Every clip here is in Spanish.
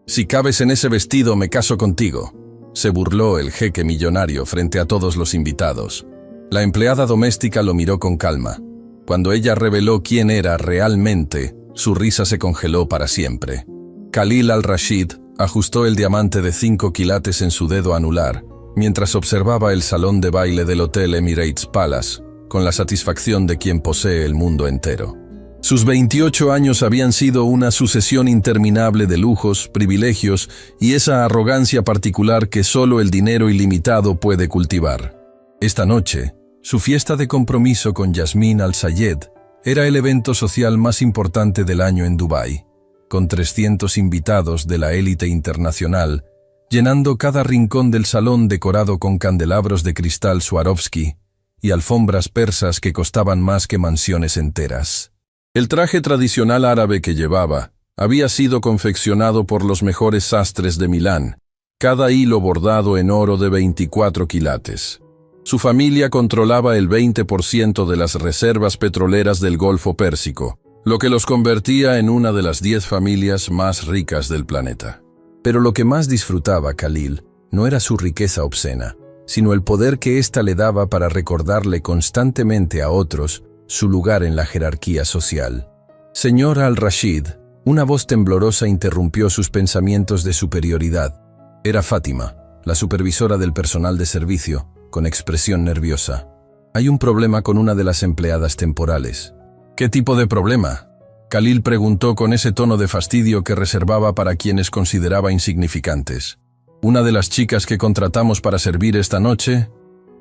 Si cabes en ese vestido, me caso contigo, se burló el jeque millonario frente a todos los invitados. La empleada doméstica lo miró con calma. Cuando ella reveló quién era realmente, su risa se congeló para siempre. Khalil al-Rashid ajustó el diamante de 5 quilates en su dedo anular, mientras observaba el salón de baile del Hotel Emirates Palace, con la satisfacción de quien posee el mundo entero. Sus 28 años habían sido una sucesión interminable de lujos, privilegios y esa arrogancia particular que solo el dinero ilimitado puede cultivar. Esta noche, su fiesta de compromiso con Yasmín Al-Sayed era el evento social más importante del año en Dubái, con 300 invitados de la élite internacional, llenando cada rincón del salón decorado con candelabros de cristal Swarovski y alfombras persas que costaban más que mansiones enteras. El traje tradicional árabe que llevaba había sido confeccionado por los mejores sastres de Milán, cada hilo bordado en oro de 24 quilates. Su familia controlaba el 20% de las reservas petroleras del Golfo Pérsico, lo que los convertía en una de las 10 familias más ricas del planeta. Pero lo que más disfrutaba Khalil no era su riqueza obscena, sino el poder que ésta le daba para recordarle constantemente a otros su lugar en la jerarquía social. Señor Al-Rashid, una voz temblorosa interrumpió sus pensamientos de superioridad. Era Fátima, la supervisora del personal de servicio, con expresión nerviosa. Hay un problema con una de las empleadas temporales. ¿Qué tipo de problema? Khalil preguntó con ese tono de fastidio que reservaba para quienes consideraba insignificantes. Una de las chicas que contratamos para servir esta noche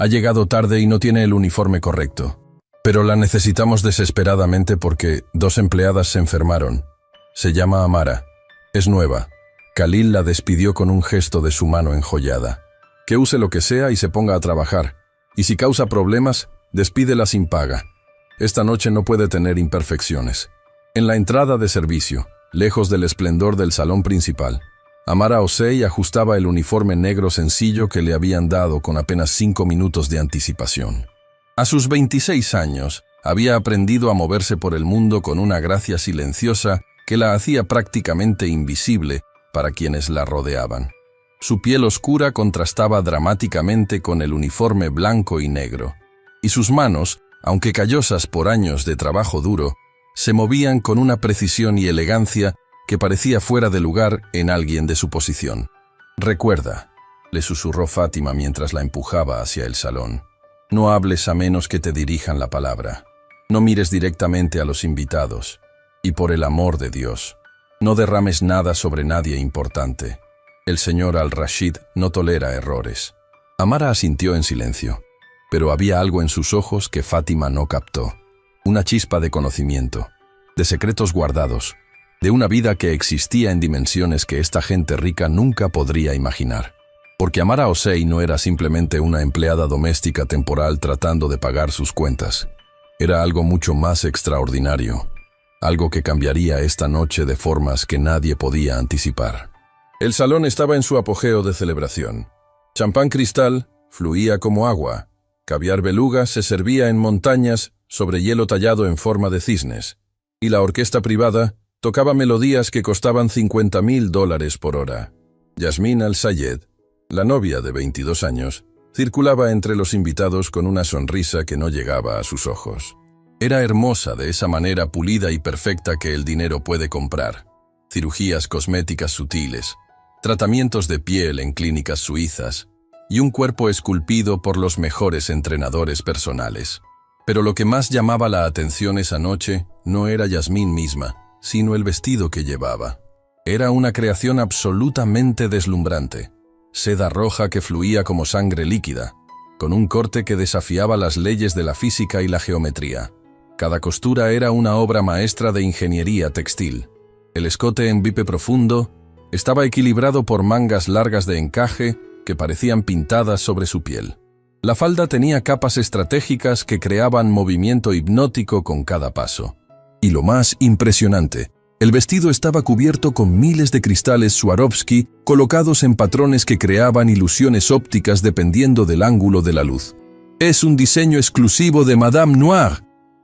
ha llegado tarde y no tiene el uniforme correcto. Pero la necesitamos desesperadamente porque 2 empleadas se enfermaron. Se llama Amara. Es nueva. Khalil la despidió con un gesto de su mano enjollada. Que use lo que sea y se ponga a trabajar. Y si causa problemas, despídela sin paga. Esta noche no puede tener imperfecciones. En la entrada de servicio, lejos del esplendor del salón principal, Amara Osei ajustaba el uniforme negro sencillo que le habían dado con apenas 5 minutos de anticipación. A sus 26 años, había aprendido a moverse por el mundo con una gracia silenciosa que la hacía prácticamente invisible para quienes la rodeaban. Su piel oscura contrastaba dramáticamente con el uniforme blanco y negro, y sus manos, aunque callosas por años de trabajo duro, se movían con una precisión y elegancia que parecía fuera de lugar en alguien de su posición. «Recuerda», le susurró Fátima mientras la empujaba hacia el salón. «No hables a menos que te dirijan la palabra. No mires directamente a los invitados. Y por el amor de Dios, no derrames nada sobre nadie importante. El señor Al-Rashid no tolera errores». Amara asintió en silencio, pero había algo en sus ojos que Fátima no captó. Una chispa de conocimiento, de secretos guardados, de una vida que existía en dimensiones que esta gente rica nunca podría imaginar. Porque Amara Osei no era simplemente una empleada doméstica temporal tratando de pagar sus cuentas. Era algo mucho más extraordinario, algo que cambiaría esta noche de formas que nadie podía anticipar. El salón estaba en su apogeo de celebración. Champán cristal fluía como agua. Caviar beluga se servía en montañas sobre hielo tallado en forma de cisnes. Y la orquesta privada tocaba melodías que costaban $50,000 por hora. Yasmín Al-Sayed, la novia de 22 años, circulaba entre los invitados con una sonrisa que no llegaba a sus ojos. Era hermosa de esa manera pulida y perfecta que el dinero puede comprar. Cirugías cosméticas sutiles, tratamientos de piel en clínicas suizas y un cuerpo esculpido por los mejores entrenadores personales. Pero lo que más llamaba la atención esa noche no era Yasmín misma, sino el vestido que llevaba. Era una creación absolutamente deslumbrante. Seda roja que fluía como sangre líquida, con un corte que desafiaba las leyes de la física y la geometría. Cada costura era una obra maestra de ingeniería textil. El escote en bipe profundo estaba equilibrado por mangas largas de encaje que parecían pintadas sobre su piel. La falda tenía capas estratégicas que creaban movimiento hipnótico con cada paso. Y lo más impresionante, el vestido estaba cubierto con miles de cristales Swarovski colocados en patrones que creaban ilusiones ópticas dependiendo del ángulo de la luz. «Es un diseño exclusivo de Madame Noire»,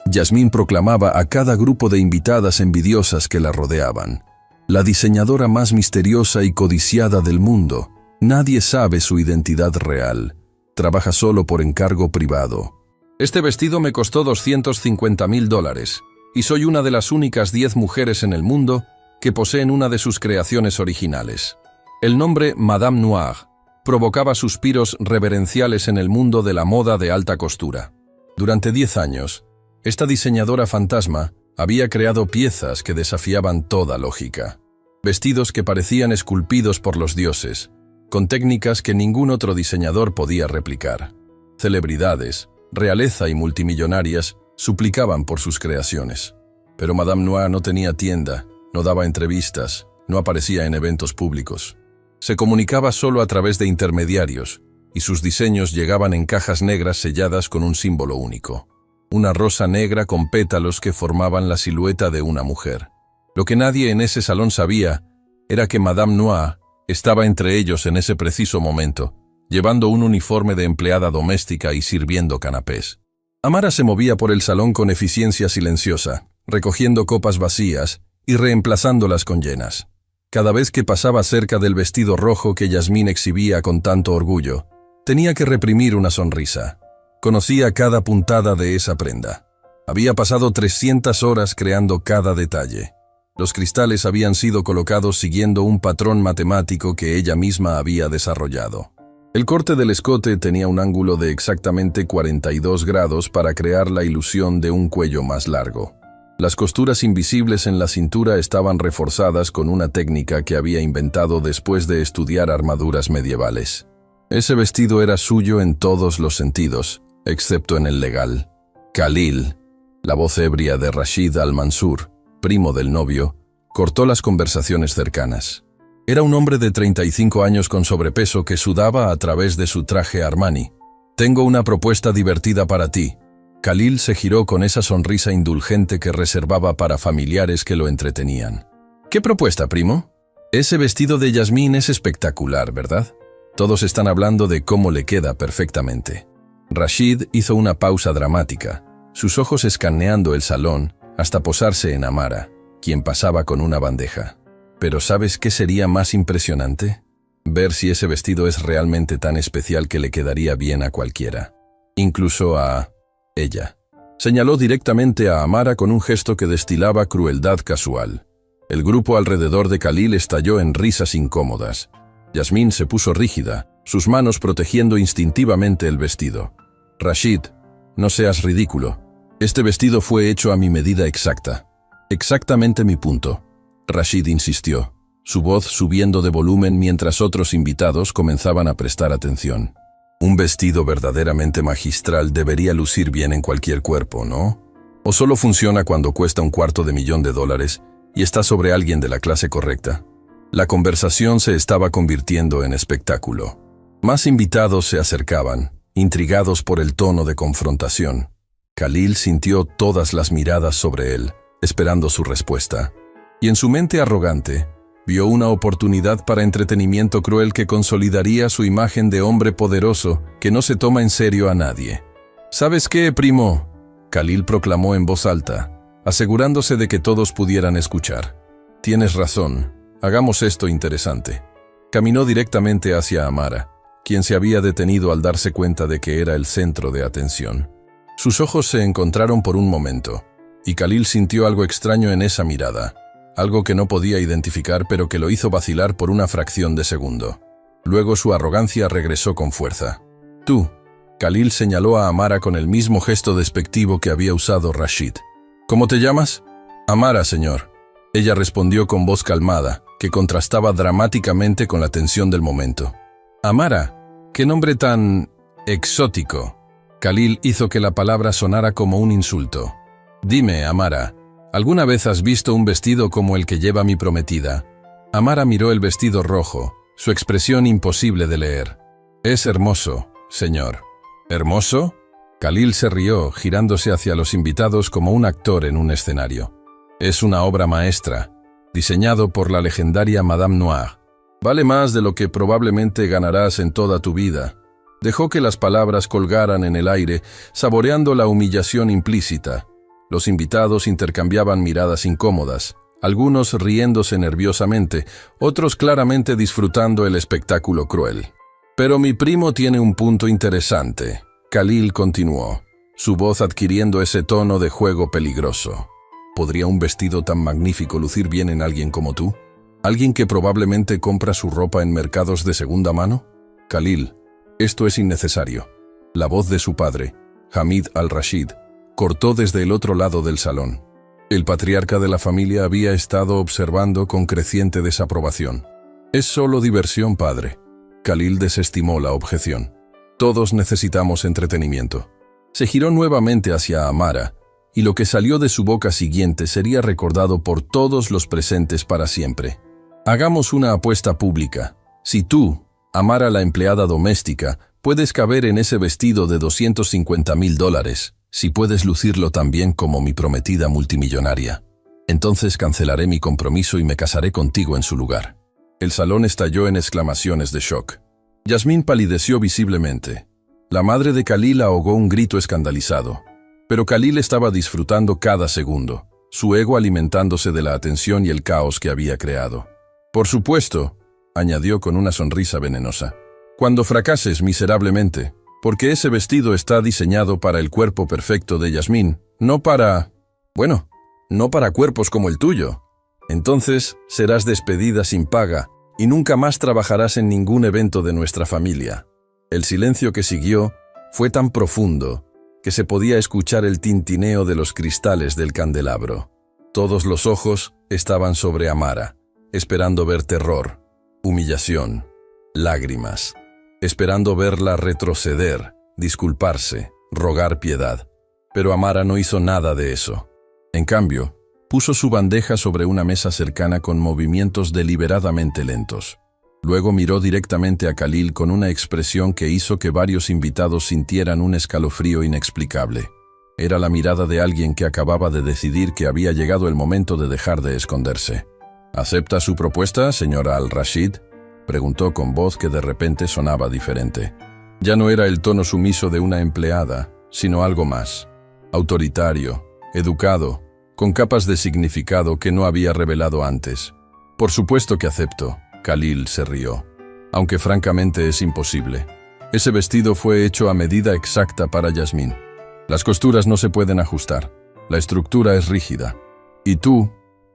Yasmín proclamaba a cada grupo de invitadas envidiosas que la rodeaban. La diseñadora más misteriosa y codiciada del mundo. Nadie sabe su identidad real. Trabaja solo por encargo privado. Este vestido me costó $250.000 y soy una de las únicas 10 mujeres en el mundo que poseen una de sus creaciones originales. El nombre Madame Noire provocaba suspiros reverenciales en el mundo de la moda de alta costura. Durante 10 años, esta diseñadora fantasma había creado piezas que desafiaban toda lógica. Vestidos que parecían esculpidos por los dioses, con técnicas que ningún otro diseñador podía replicar. Celebridades, realeza y multimillonarias suplicaban por sus creaciones. Pero Madame Noire no tenía tienda, no daba entrevistas, no aparecía en eventos públicos. Se comunicaba solo a través de intermediarios, y sus diseños llegaban en cajas negras selladas con un símbolo único. Una rosa negra con pétalos que formaban la silueta de una mujer. Lo que nadie en ese salón sabía era que Madame Noire estaba entre ellos en ese preciso momento, llevando un uniforme de empleada doméstica y sirviendo canapés. Amara se movía por el salón con eficiencia silenciosa, recogiendo copas vacías y reemplazándolas con llenas. Cada vez que pasaba cerca del vestido rojo que Yasmín exhibía con tanto orgullo, tenía que reprimir una sonrisa. Conocía cada puntada de esa prenda. Había pasado 300 horas creando cada detalle. Los cristales habían sido colocados siguiendo un patrón matemático que ella misma había desarrollado. El corte del escote tenía un ángulo de exactamente 42 grados para crear la ilusión de un cuello más largo. Las costuras invisibles en la cintura estaban reforzadas con una técnica que había inventado después de estudiar armaduras medievales. Ese vestido era suyo en todos los sentidos, excepto en el legal. Khalil, la voz ebria de Rashid Al-Mansur, primo del novio, cortó las conversaciones cercanas. Era un hombre de 35 años con sobrepeso que sudaba a través de su traje Armani. «Tengo una propuesta divertida para ti». Khalil se giró con esa sonrisa indulgente que reservaba para familiares que lo entretenían. «¿Qué propuesta, primo?» «Ese vestido de Yasmín es espectacular, ¿verdad? Todos están hablando de cómo le queda perfectamente». Rashid hizo una pausa dramática, sus ojos escaneando el salón hasta posarse en Amara, quien pasaba con una bandeja. Pero ¿sabes qué sería más impresionante? Ver si ese vestido es realmente tan especial que le quedaría bien a cualquiera. Incluso a ella. Señaló directamente a Amara con un gesto que destilaba crueldad casual. El grupo alrededor de Khalil estalló en risas incómodas. Yasmín se puso rígida, sus manos protegiendo instintivamente el vestido. «Rashid, no seas ridículo. Este vestido fue hecho a mi medida exacta. Exactamente mi punto». Rashid insistió, su voz subiendo de volumen mientras otros invitados comenzaban a prestar atención. «Un vestido verdaderamente magistral debería lucir bien en cualquier cuerpo, ¿no? ¿O solo funciona cuando cuesta $250,000 y está sobre alguien de la clase correcta?» La conversación se estaba convirtiendo en espectáculo. Más invitados se acercaban, intrigados por el tono de confrontación. Khalil sintió todas las miradas sobre él, esperando su respuesta. Y en su mente arrogante, vio una oportunidad para entretenimiento cruel que consolidaría su imagen de hombre poderoso que no se toma en serio a nadie. «¿Sabes qué, primo?», Khalil proclamó en voz alta, asegurándose de que todos pudieran escuchar. «Tienes razón, hagamos esto interesante». Caminó directamente hacia Amara, quien se había detenido al darse cuenta de que era el centro de atención. Sus ojos se encontraron por un momento, y Khalil sintió algo extraño en esa mirada. Algo que no podía identificar pero que lo hizo vacilar por una fracción de segundo. Luego su arrogancia regresó con fuerza. «Tú», Khalil señaló a Amara con el mismo gesto despectivo que había usado Rashid. «¿Cómo te llamas?» «Amara, señor». Ella respondió con voz calmada, que contrastaba dramáticamente con la tensión del momento. «Amara, qué nombre tan exótico». Khalil hizo que la palabra sonara como un insulto. «Dime, Amara, ¿alguna vez has visto un vestido como el que lleva mi prometida?» Amara miró el vestido rojo, su expresión imposible de leer. «Es hermoso, señor». «¿Hermoso?» Khalil se rió, girándose hacia los invitados como un actor en un escenario. «Es una obra maestra, diseñado por la legendaria Madame Noire. Vale más de lo que probablemente ganarás en toda tu vida». Dejó que las palabras colgaran en el aire, saboreando la humillación implícita. Los invitados intercambiaban miradas incómodas, algunos riéndose nerviosamente, otros claramente disfrutando el espectáculo cruel. Pero mi primo tiene un punto interesante, Khalil continuó, su voz adquiriendo ese tono de juego peligroso. ¿Podría un vestido tan magnífico lucir bien en alguien como tú? ¿Alguien que probablemente compra su ropa en mercados de segunda mano? Khalil, esto es innecesario. La voz de su padre, Hamid al-Rashid, cortó desde el otro lado del salón. El patriarca de la familia había estado observando con creciente desaprobación. Es solo diversión, padre. Khalil desestimó la objeción. Todos necesitamos entretenimiento. Se giró nuevamente hacia Amara, y lo que salió de su boca siguiente sería recordado por todos los presentes para siempre. Hagamos una apuesta pública. Si tú, Amara la empleada doméstica, puedes caber en ese vestido de $250,000, si puedes lucirlo tan bien como mi prometida multimillonaria, entonces cancelaré mi compromiso y me casaré contigo en su lugar. El salón estalló en exclamaciones de shock. Yasmín palideció visiblemente. La madre de Khalil ahogó un grito escandalizado. Pero Khalil estaba disfrutando cada segundo, su ego alimentándose de la atención y el caos que había creado. Por supuesto, añadió con una sonrisa venenosa, cuando fracases miserablemente, porque ese vestido está diseñado para el cuerpo perfecto de Yasmín, no para cuerpos como el tuyo. Entonces serás despedida sin paga y nunca más trabajarás en ningún evento de nuestra familia. El silencio que siguió fue tan profundo que se podía escuchar el tintineo de los cristales del candelabro. Todos los ojos estaban sobre Amara, esperando ver terror, humillación, lágrimas, esperando verla retroceder, disculparse, rogar piedad. Pero Amara no hizo nada de eso. En cambio, puso su bandeja sobre una mesa cercana con movimientos deliberadamente lentos. Luego miró directamente a Khalil con una expresión que hizo que varios invitados sintieran un escalofrío inexplicable. Era la mirada de alguien que acababa de decidir que había llegado el momento de dejar de esconderse. ¿Acepta su propuesta, señora al-Rashid?, preguntó con voz que de repente sonaba diferente. Ya no era el tono sumiso de una empleada, sino algo más. Autoritario, educado, con capas de significado que no había revelado antes. Por supuesto que acepto. Khalil se rió. Aunque francamente es imposible. Ese vestido fue hecho a medida exacta para Yasmín. Las costuras no se pueden ajustar. La estructura es rígida. Y tú,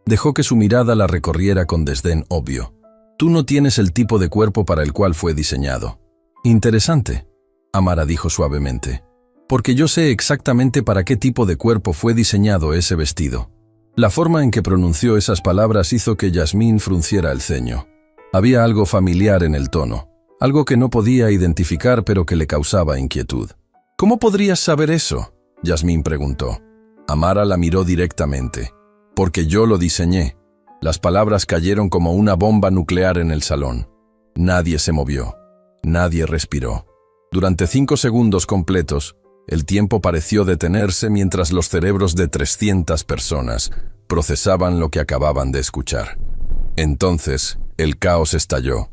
dejó que su mirada la recorriera con desdén obvio. Tú no tienes el tipo de cuerpo para el cual fue diseñado. Interesante, Amara dijo suavemente. Porque yo sé exactamente para qué tipo de cuerpo fue diseñado ese vestido. La forma en que pronunció esas palabras hizo que Yasmín frunciera el ceño. Había algo familiar en el tono, algo que no podía identificar pero que le causaba inquietud. ¿Cómo podrías saber eso?, Yasmín preguntó. Amara la miró directamente. Porque yo lo diseñé. Las palabras cayeron como una bomba nuclear en el salón. Nadie se movió. Nadie respiró. Durante 5 segundos completos, el tiempo pareció detenerse mientras los cerebros de 300 personas procesaban lo que acababan de escuchar. Entonces, el caos estalló.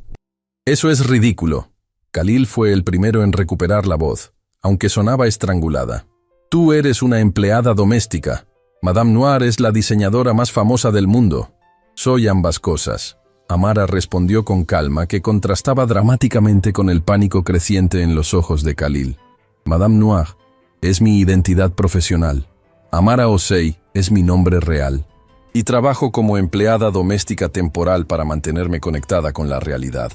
Eso es ridículo. Khalil fue el primero en recuperar la voz, aunque sonaba estrangulada. Tú eres una empleada doméstica. Madame Noir es la diseñadora más famosa del mundo. Soy ambas cosas. Amara respondió con calma que contrastaba dramáticamente con el pánico creciente en los ojos de Khalil. Madame Noir es mi identidad profesional. Amara Osei es mi nombre real. Y trabajo como empleada doméstica temporal para mantenerme conectada con la realidad,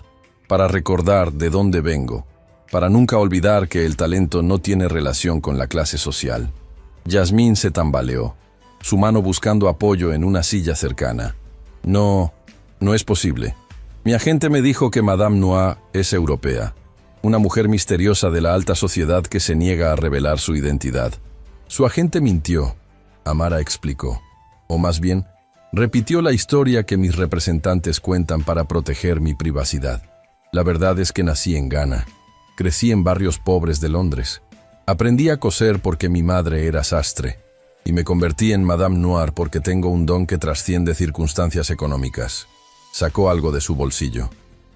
para recordar de dónde vengo, para nunca olvidar que el talento no tiene relación con la clase social. Yasmín se tambaleó, su mano buscando apoyo en una silla cercana. No es posible. Mi agente me dijo que Madame Noir es europea, una mujer misteriosa de la alta sociedad que se niega a revelar su identidad. Su agente mintió, Amara explicó. O más bien, repitió la historia que mis representantes cuentan para proteger mi privacidad. La verdad es que nací en Ghana. Crecí en barrios pobres de Londres. Aprendí a coser porque mi madre era sastre. Y me convertí en Madame Noir porque tengo un don que trasciende circunstancias económicas. Sacó algo de su bolsillo.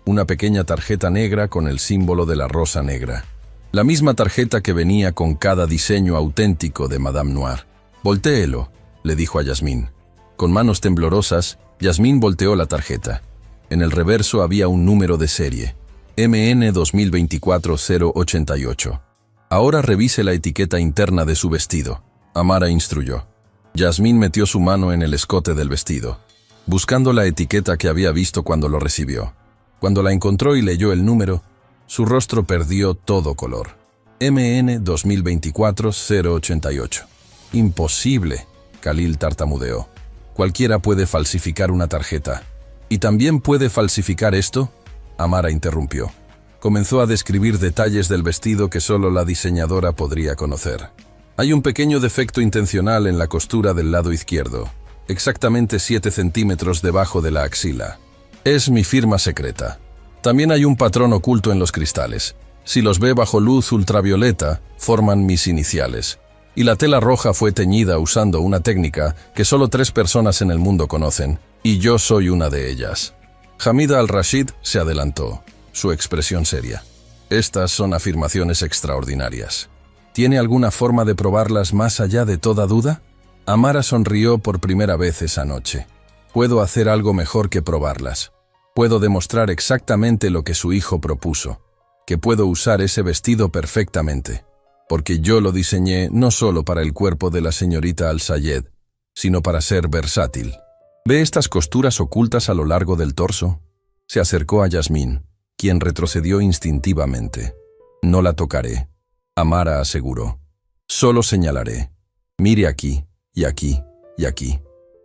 Una pequeña tarjeta negra con el símbolo de la rosa negra. La misma tarjeta que venía con cada diseño auténtico de Madame Noir. Voltéelo, le dijo a Yasmín. Con manos temblorosas, Yasmín volteó la tarjeta. En el reverso había un número de serie, MN 2024-088. Ahora revise la etiqueta interna de su vestido, Amara instruyó. Yasmín metió su mano en el escote del vestido, buscando la etiqueta que había visto cuando lo recibió. Cuando la encontró y leyó el número, su rostro perdió todo color. MN 2024-088. Imposible, Khalil tartamudeó. Cualquiera puede falsificar una tarjeta. ¿Y también puede falsificar esto? Amara interrumpió. Comenzó a describir detalles del vestido que solo la diseñadora podría conocer. Hay un pequeño defecto intencional en la costura del lado izquierdo, exactamente 7 centímetros debajo de la axila. Es mi firma secreta. También hay un patrón oculto en los cristales. Si los ve bajo luz ultravioleta, forman mis iniciales. Y la tela roja fue teñida usando una técnica que solo 3 personas en el mundo conocen, y yo soy una de ellas. Hamid al-Rashid se adelantó, su expresión seria. Estas son afirmaciones extraordinarias. ¿Tiene alguna forma de probarlas más allá de toda duda? Amara sonrió por primera vez esa noche. Puedo hacer algo mejor que probarlas. Puedo demostrar exactamente lo que su hijo propuso, que puedo usar ese vestido perfectamente, porque yo lo diseñé no solo para el cuerpo de la señorita Al-Sayed, sino para ser versátil. ¿Ve estas costuras ocultas a lo largo del torso? Se acercó a Yasmín, quien retrocedió instintivamente. No la tocaré, Amara aseguró. Solo señalaré. Mire aquí, y aquí, y aquí.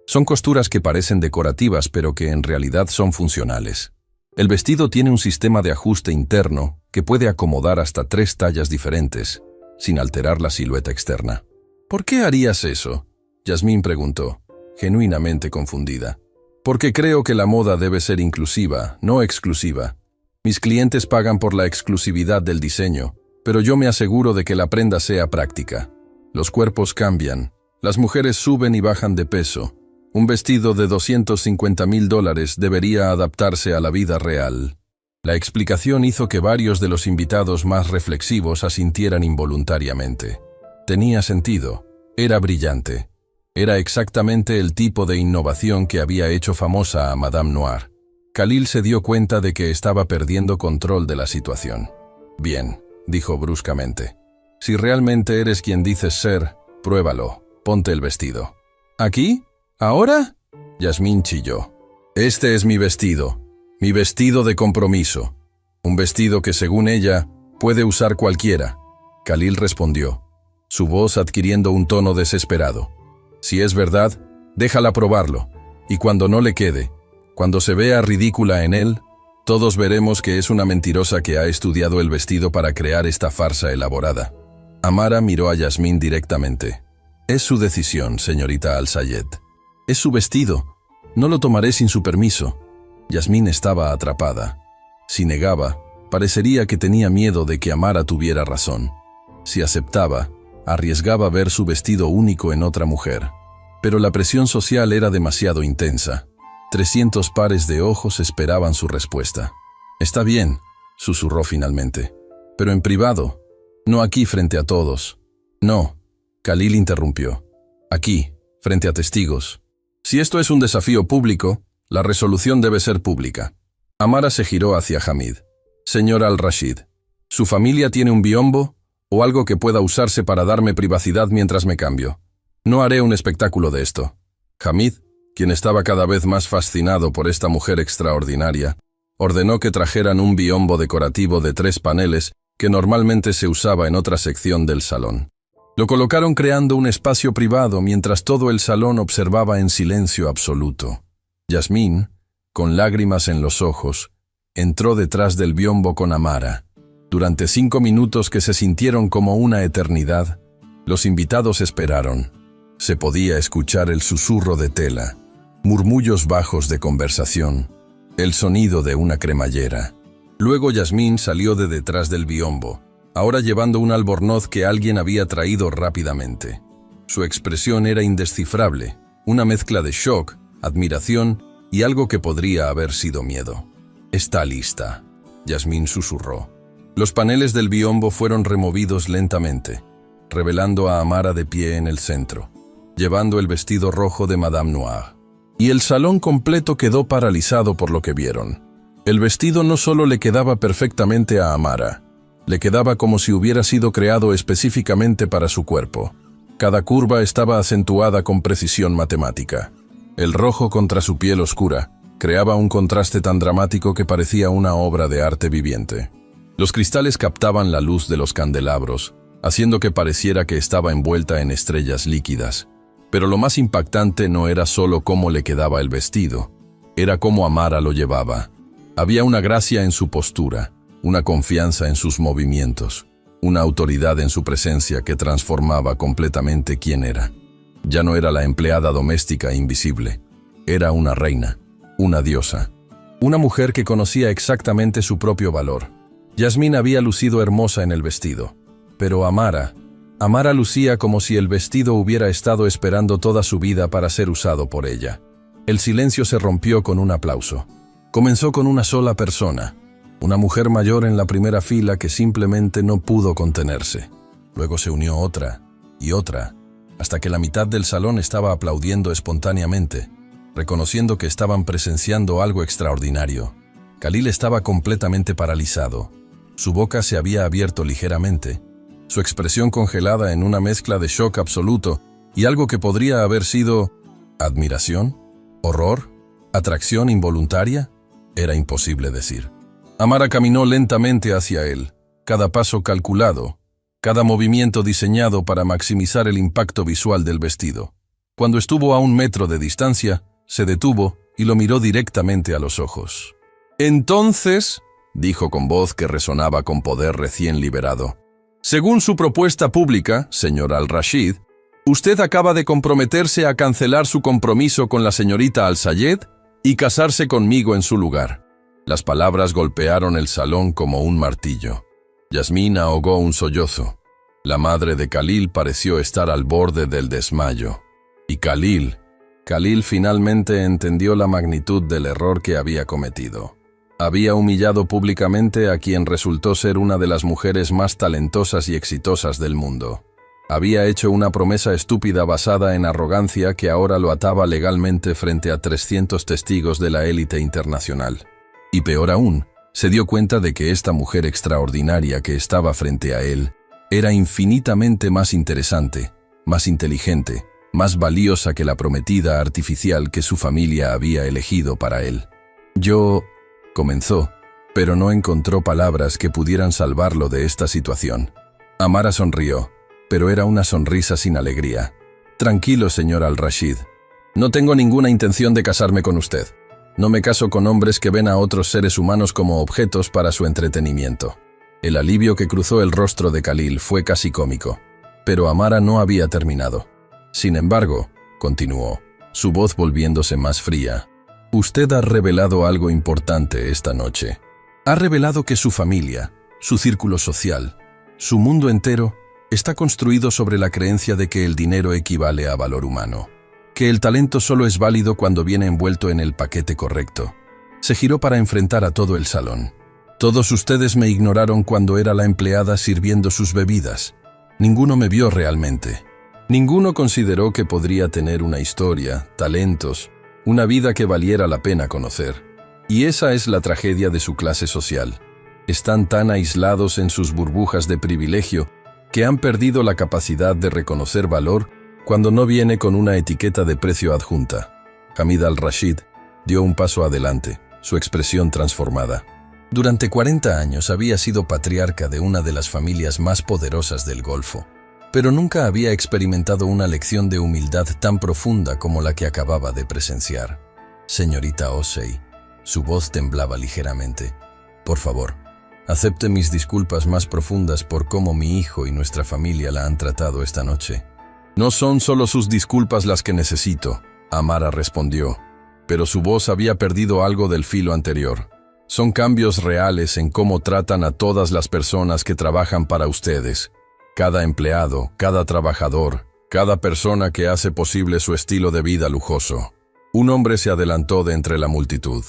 Son costuras que parecen decorativas, pero que en realidad son funcionales. El vestido tiene un sistema de ajuste interno que puede acomodar hasta 3 tallas diferentes, sin alterar la silueta externa. ¿Por qué harías eso?, Yasmín preguntó, genuinamente confundida. Porque creo que la moda debe ser inclusiva, no exclusiva. Mis clientes pagan por la exclusividad del diseño, pero yo me aseguro de que la prenda sea práctica. Los cuerpos cambian, las mujeres suben y bajan de peso. Un vestido de $250,000 debería adaptarse a la vida real. La explicación hizo que varios de los invitados más reflexivos asintieran involuntariamente. Tenía sentido, era brillante. Era exactamente el tipo de innovación que había hecho famosa a Madame Noir. Khalil se dio cuenta de que estaba perdiendo control de la situación. Bien, dijo bruscamente. Si realmente eres quien dices ser, pruébalo, ponte el vestido. ¿Aquí? ¿Ahora? Yasmín chilló. Este es mi vestido de compromiso. Un vestido que, según ella, puede usar cualquiera. Khalil respondió, su voz adquiriendo un tono desesperado. Si es verdad, déjala probarlo, y cuando no le quede, cuando se vea ridícula en él, todos veremos que es una mentirosa que ha estudiado el vestido para crear esta farsa elaborada. Amara miró a Yasmín directamente. Es su decisión, señorita Al-Sayed. Es su vestido. No lo tomaré sin su permiso. Yasmín estaba atrapada. Si negaba, parecería que tenía miedo de que Amara tuviera razón. Si aceptaba, arriesgaba ver su vestido único en otra mujer. Pero la presión social era demasiado intensa. 300 pares de ojos esperaban su respuesta. Está bien, susurró finalmente. Pero en privado, no aquí frente a todos. No, Khalil interrumpió. Aquí, frente a testigos. Si esto es un desafío público, la resolución debe ser pública. Amara se giró hacia Hamid. Señor Al-Rashid, ¿su familia tiene un biombo o algo que pueda usarse para darme privacidad mientras me cambio? No haré un espectáculo de esto. Hamid, quien estaba cada vez más fascinado por esta mujer extraordinaria, ordenó que trajeran un biombo decorativo de 3 paneles que normalmente se usaba en otra sección del salón. Lo colocaron creando un espacio privado mientras todo el salón observaba en silencio absoluto. Yasmín, con lágrimas en los ojos, entró detrás del biombo con Amara. Durante 5 minutos que se sintieron como una eternidad, los invitados esperaron. Se podía escuchar el susurro de tela, murmullos bajos de conversación, el sonido de una cremallera. Luego Yasmín salió de detrás del biombo, ahora llevando un albornoz que alguien había traído rápidamente. Su expresión era indescifrable, una mezcla de shock, admiración y algo que podría haber sido miedo. «Está lista», Yasmín susurró. Los paneles del biombo fueron removidos lentamente, revelando a Amara de pie en el centro, llevando el vestido rojo de Madame Noir. y el salón completo quedó paralizado por lo que vieron. El vestido no solo le quedaba perfectamente a Amara, le quedaba como si hubiera sido creado específicamente para su cuerpo. Cada curva estaba acentuada con precisión matemática. El rojo contra su piel oscura creaba un contraste tan dramático que parecía una obra de arte viviente. Los cristales captaban la luz de los candelabros, haciendo que pareciera que estaba envuelta en estrellas líquidas. Pero lo más impactante no era solo cómo le quedaba el vestido, era cómo Amara lo llevaba. Había una gracia en su postura, una confianza en sus movimientos, una autoridad en su presencia que transformaba completamente quién era. Ya no era la empleada doméstica invisible, era una reina, una diosa, una mujer que conocía exactamente su propio valor. Yasmín había lucido hermosa en el vestido, pero Amara lucía como si el vestido hubiera estado esperando toda su vida para ser usado por ella. El silencio se rompió con un aplauso. Comenzó con una sola persona, una mujer mayor en la primera fila que simplemente no pudo contenerse. Luego se unió otra y otra, hasta que la mitad del salón estaba aplaudiendo espontáneamente, reconociendo que estaban presenciando algo extraordinario. Khalil estaba completamente paralizado. Su boca se había abierto ligeramente, su expresión congelada en una mezcla de shock absoluto y algo que podría haber sido admiración, horror, atracción involuntaria. Era imposible decir. Amara caminó lentamente hacia él, cada paso calculado, cada movimiento diseñado para maximizar el impacto visual del vestido. Cuando estuvo a 1 metro de distancia, se detuvo y lo miró directamente a los ojos. «Entonces», dijo con voz que resonaba con poder recién liberado, «según su propuesta pública, señor Al-Rashid, usted acaba de comprometerse a cancelar su compromiso con la señorita Al-Sayed y casarse conmigo en su lugar». Las palabras golpearon el salón como un martillo. Yasmín ahogó un sollozo. La madre de Khalil pareció estar al borde del desmayo. Y Khalil finalmente entendió la magnitud del error que había cometido. Había humillado públicamente a quien resultó ser una de las mujeres más talentosas y exitosas del mundo. Había hecho una promesa estúpida basada en arrogancia que ahora lo ataba legalmente frente a 300 testigos de la élite internacional. Y peor aún, se dio cuenta de que esta mujer extraordinaria que estaba frente a él era infinitamente más interesante, más inteligente, más valiosa que la prometida artificial que su familia había elegido para él. «Yo», comenzó, pero no encontró palabras que pudieran salvarlo de esta situación. Amara sonrió, pero era una sonrisa sin alegría. «Tranquilo, señor Al-Rashid. No tengo ninguna intención de casarme con usted. No me caso con hombres que ven a otros seres humanos como objetos para su entretenimiento». El alivio que cruzó el rostro de Khalil fue casi cómico, pero Amara no había terminado. «Sin embargo», continuó, su voz volviéndose más fría, «usted ha revelado algo importante esta noche. Ha revelado que su familia, su círculo social, su mundo entero, está construido sobre la creencia de que el dinero equivale a valor humano, que el talento solo es válido cuando viene envuelto en el paquete correcto». Se giró para enfrentar a todo el salón. «Todos ustedes me ignoraron cuando era la empleada sirviendo sus bebidas. Ninguno me vio realmente. Ninguno consideró que podría tener una historia, talentos, una vida que valiera la pena conocer. Y esa es la tragedia de su clase social. Están tan aislados en sus burbujas de privilegio que han perdido la capacidad de reconocer valor cuando no viene con una etiqueta de precio adjunta». Hamid Al-Rashid dio un paso adelante, su expresión transformada. Durante 40 años había sido patriarca de una de las familias más poderosas del Golfo, pero nunca había experimentado una lección de humildad tan profunda como la que acababa de presenciar. «Señorita Osei», su voz temblaba ligeramente, «por favor, acepte mis disculpas más profundas por cómo mi hijo y nuestra familia la han tratado esta noche». «No son solo sus disculpas las que necesito», Amara respondió, pero su voz había perdido algo del filo anterior. «Son cambios reales en cómo tratan a todas las personas que trabajan para ustedes. Cada empleado, cada trabajador, cada persona que hace posible su estilo de vida lujoso». Un hombre se adelantó de entre la multitud.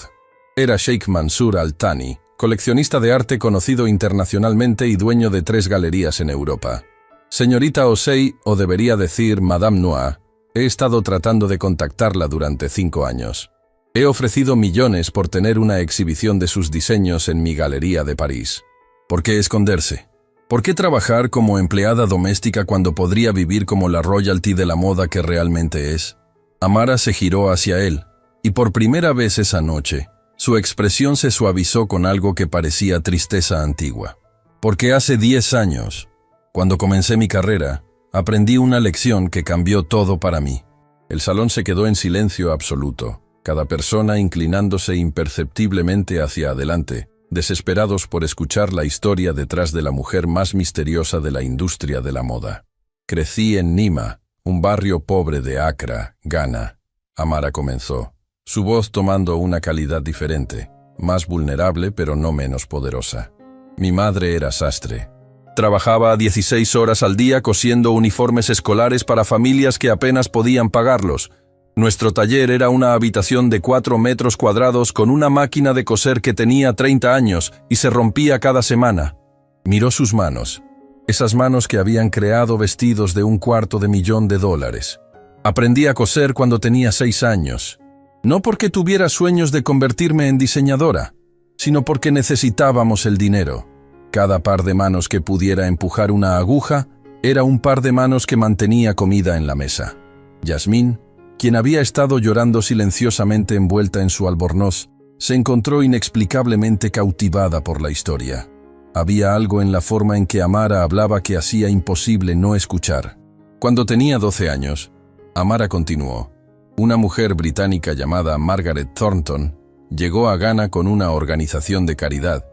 Era Sheikh Mansour Al-Thani, coleccionista de arte conocido internacionalmente y dueño de 3 galerías en Europa. «Señorita Osei, o debería decir Madame Noah», He estado tratando de contactarla durante 5 años. He ofrecido millones por tener una exhibición de sus diseños en mi galería de París. ¿Por qué esconderse? ¿Por qué trabajar como empleada doméstica cuando podría vivir como la royalty de la moda que realmente es? Amara se giró hacia él, y por primera vez esa noche, su expresión se suavizó con algo que parecía tristeza antigua. Porque hace 10 años, cuando comencé mi carrera, aprendí una lección que cambió todo para mí. El salón se quedó en silencio absoluto, cada persona inclinándose imperceptiblemente hacia adelante, desesperados por escuchar la historia detrás de la mujer más misteriosa de la industria de la moda. Crecí en Nima, un barrio pobre de Accra, Ghana. Amara comenzó, su voz tomando una calidad diferente, más vulnerable pero no menos poderosa. Mi madre era sastre. Trabajaba 16 horas al día cosiendo uniformes escolares para familias que apenas podían pagarlos. Nuestro taller era una habitación de 4 metros cuadrados con una máquina de coser que tenía 30 años y se rompía cada semana. Miró sus manos, esas manos que habían creado vestidos de $250,000. Aprendí a coser cuando tenía 6 años. No porque tuviera sueños de convertirme en diseñadora, sino porque necesitábamos el dinero. Cada par de manos que pudiera empujar una aguja era un par de manos que mantenía comida en la mesa. Yasmín, quien había estado llorando silenciosamente envuelta en su albornoz, se encontró inexplicablemente cautivada por la historia. Había algo en la forma en que Amara hablaba que hacía imposible no escuchar. Cuando tenía 12 años, Amara continuó. Una mujer británica llamada Margaret Thornton llegó a Ghana con una organización de caridad,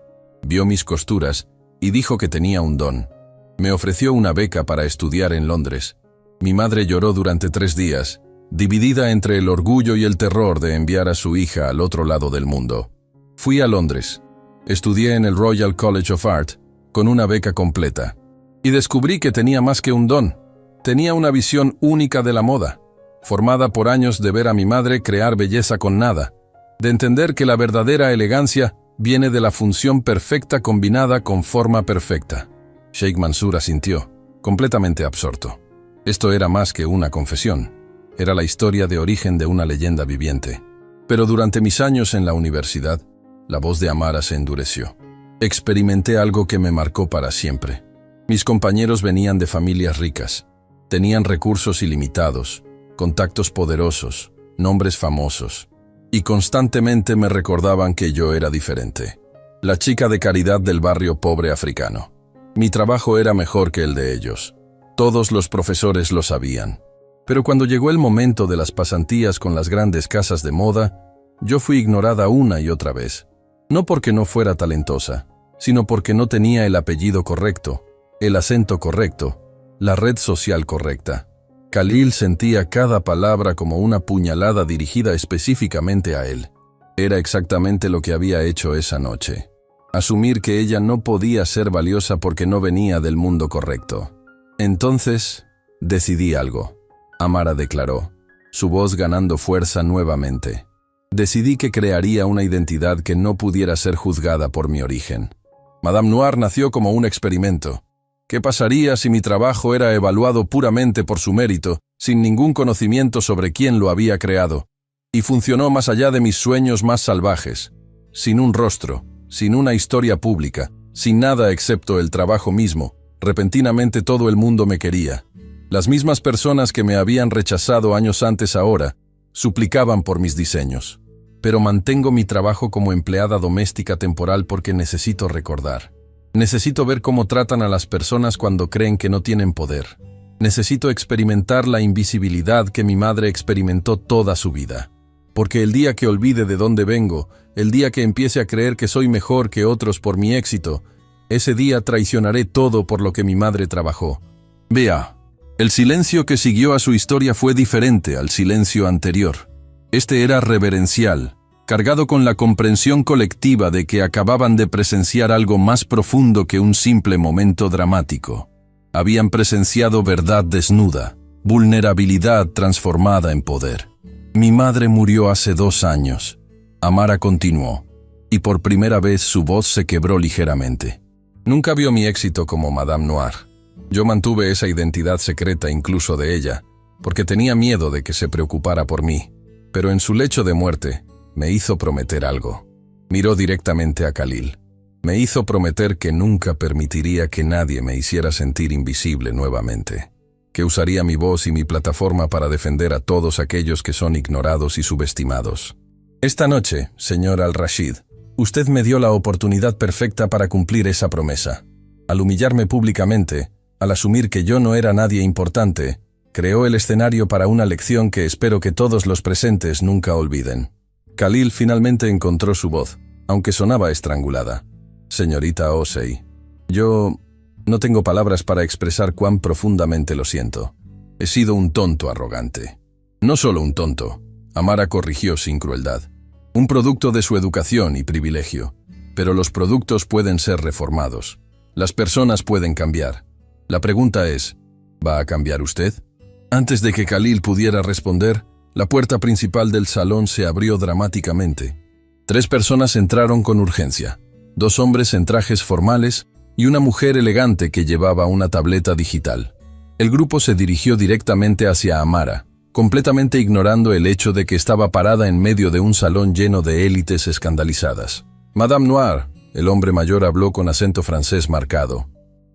vio mis costuras y dijo que tenía un don. Me ofreció una beca para estudiar en Londres. Mi madre lloró durante 3 días, dividida entre el orgullo y el terror de enviar a su hija al otro lado del mundo. Fui a Londres. Estudié en el Royal College of Art con una beca completa. Y descubrí que tenía más que un don. Tenía una visión única de la moda, formada por años de ver a mi madre crear belleza con nada, de entender que la verdadera elegancia viene de la función perfecta combinada con forma perfecta. Sheikh Mansour asintió, completamente absorto. Esto era más que una confesión. Era la historia de origen de una leyenda viviente. Pero durante mis años en la universidad, la voz de Amara se endureció. Experimenté algo que me marcó para siempre. Mis compañeros venían de familias ricas. Tenían recursos ilimitados, contactos poderosos, nombres famosos. Y constantemente me recordaban que yo era diferente. La chica de caridad del barrio pobre africano. Mi trabajo era mejor que el de ellos. Todos los profesores lo sabían. Pero cuando llegó el momento de las pasantías con las grandes casas de moda, yo fui ignorada una y otra vez. No porque no fuera talentosa, sino porque no tenía el apellido correcto, el acento correcto, la red social correcta. Khalil sentía cada palabra como una puñalada dirigida específicamente a él. Era exactamente lo que había hecho esa noche. Asumir que ella no podía ser valiosa porque no venía del mundo correcto. Entonces, decidí algo. Amara declaró, su voz ganando fuerza nuevamente. Decidí que crearía una identidad que no pudiera ser juzgada por mi origen. Madame Noir nació como un experimento. ¿Qué pasaría si mi trabajo era evaluado puramente por su mérito, sin ningún conocimiento sobre quién lo había creado? Y funcionó más allá de mis sueños más salvajes. Sin un rostro, sin una historia pública, sin nada excepto el trabajo mismo, repentinamente todo el mundo me quería. Las mismas personas que me habían rechazado años antes ahora, suplicaban por mis diseños. Pero mantengo mi trabajo como empleada doméstica temporal porque necesito recordar. Necesito ver cómo tratan a las personas cuando creen que no tienen poder. Necesito experimentar la invisibilidad que mi madre experimentó toda su vida. Porque el día que olvide de dónde vengo, el día que empiece a creer que soy mejor que otros por mi éxito, ese día traicionaré todo por lo que mi madre trabajó. Vea, el silencio que siguió a su historia fue diferente al silencio anterior. Este era reverencial, cargado con la comprensión colectiva de que acababan de presenciar algo más profundo que un simple momento dramático. Habían presenciado verdad desnuda, vulnerabilidad transformada en poder. Mi madre murió hace 2 años. Amara continuó, y por primera vez su voz se quebró ligeramente. Nunca vio mi éxito como Madame Noir. Yo mantuve esa identidad secreta incluso de ella, porque tenía miedo de que se preocupara por mí, pero en su lecho de muerte me hizo prometer algo. Miró directamente a Khalil. Me hizo prometer que nunca permitiría que nadie me hiciera sentir invisible nuevamente, que usaría mi voz y mi plataforma para defender a todos aquellos que son ignorados y subestimados. Esta noche, señor Al-Rashid, usted me dio la oportunidad perfecta para cumplir esa promesa. Al humillarme públicamente, al asumir que yo no era nadie importante, creó el escenario para una lección que espero que todos los presentes nunca olviden. Khalil finalmente encontró su voz, aunque sonaba estrangulada. Señorita Osei, yo no tengo palabras para expresar cuán profundamente lo siento. He sido un tonto arrogante. No solo un tonto, Amara corrigió sin crueldad. Un producto de su educación y privilegio. Pero los productos pueden ser reformados. Las personas pueden cambiar. La pregunta es, ¿va a cambiar usted? Antes de que Khalil pudiera responder, la puerta principal del salón se abrió dramáticamente. 3 personas entraron con urgencia. 2 hombres en trajes formales y una mujer elegante que llevaba una tableta digital. El grupo se dirigió directamente hacia Amara, completamente ignorando el hecho de que estaba parada en medio de un salón lleno de élites escandalizadas. Madame Noir, el hombre mayor habló con acento francés marcado.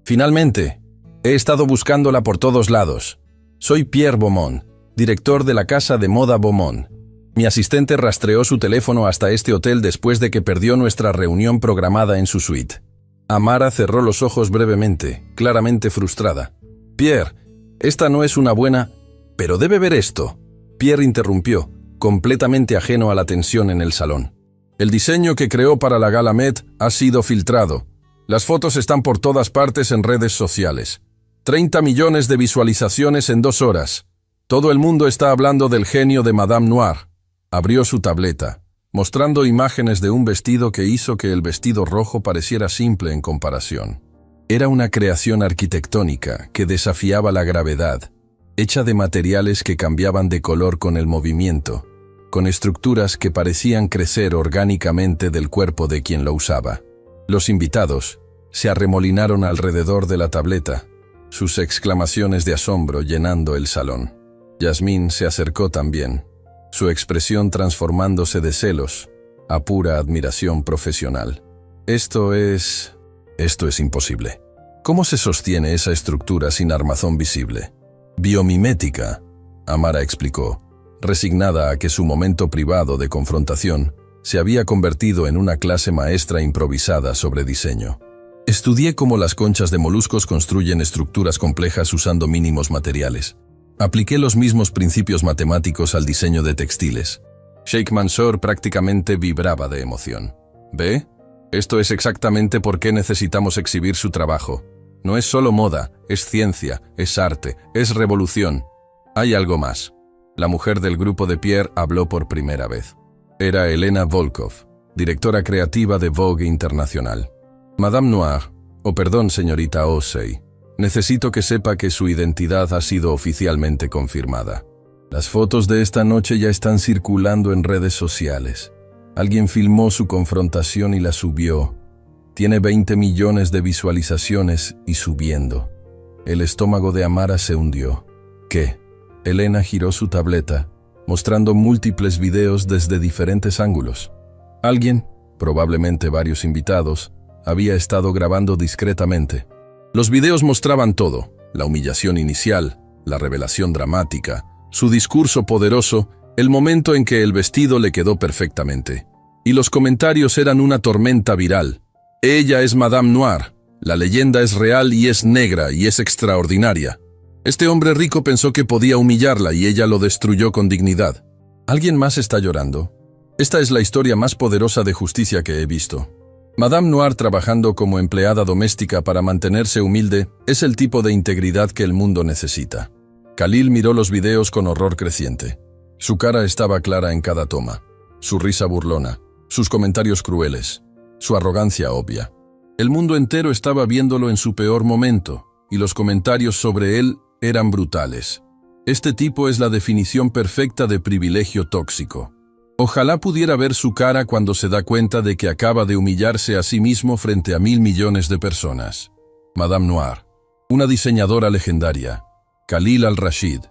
Finalmente, he estado buscándola por todos lados. Soy Pierre Beaumont, director de la casa de moda Beaumont. Mi asistente rastreó su teléfono hasta este hotel después de que perdió nuestra reunión programada en su suite. Amara cerró los ojos brevemente, claramente frustrada. Pierre, esta no es una buena... Pero debe ver esto. Pierre interrumpió, completamente ajeno a la tensión en el salón. El diseño que creó para la Gala Met ha sido filtrado. Las fotos están por todas partes en redes sociales. 30 millones de visualizaciones en 2 horas. Todo el mundo está hablando del genio de Madame Noir. Abrió su tableta, mostrando imágenes de un vestido que hizo que el vestido rojo pareciera simple en comparación. Era una creación arquitectónica que desafiaba la gravedad, hecha de materiales que cambiaban de color con el movimiento, con estructuras que parecían crecer orgánicamente del cuerpo de quien lo usaba. Los invitados se arremolinaron alrededor de la tableta, sus exclamaciones de asombro llenando el salón. Yasmín se acercó también, su expresión transformándose de celos a pura admiración profesional. Esto es imposible. ¿Cómo se sostiene esa estructura sin armazón visible? Biomimética, Amara explicó, resignada a que su momento privado de confrontación se había convertido en una clase maestra improvisada sobre diseño. Estudié cómo las conchas de moluscos construyen estructuras complejas usando mínimos materiales. Apliqué los mismos principios matemáticos al diseño de textiles. Sheikh Mansour prácticamente vibraba de emoción. ¿Ve? Esto es exactamente por qué necesitamos exhibir su trabajo. No es solo moda, es ciencia, es arte, es revolución. Hay algo más. La mujer del grupo de Pierre habló por primera vez. Era Elena Volkov, directora creativa de Vogue Internacional. Madame Noir, señorita Osei, necesito que sepa que su identidad ha sido oficialmente confirmada. Las fotos de esta noche ya están circulando en redes sociales. Alguien filmó su confrontación y la subió. Tiene 20 millones de visualizaciones y subiendo. El estómago de Amara se hundió. ¿Qué? Elena giró su tableta, mostrando múltiples videos desde diferentes ángulos. Alguien, probablemente varios invitados, había estado grabando discretamente. Los videos mostraban todo: la humillación inicial, la revelación dramática, su discurso poderoso, el momento en que el vestido le quedó perfectamente. Y los comentarios eran una tormenta viral. Ella es Madame Noir, la leyenda es real y es negra y es extraordinaria. Este hombre rico pensó que podía humillarla y ella lo destruyó con dignidad. ¿Alguien más está llorando? Esta es la historia más poderosa de justicia que he visto. Madame Noir trabajando como empleada doméstica para mantenerse humilde es el tipo de integridad que el mundo necesita. Khalil miró los videos con horror creciente. Su cara estaba clara en cada toma, su risa burlona, sus comentarios crueles, su arrogancia obvia. El mundo entero estaba viéndolo en su peor momento, y los comentarios sobre él eran brutales. Este tipo es la definición perfecta de privilegio tóxico. Ojalá pudiera ver su cara cuando se da cuenta de que acaba de humillarse a sí mismo frente a 1.000 millones de personas. Madame Noir, una diseñadora legendaria. Khalil Al-Rashid,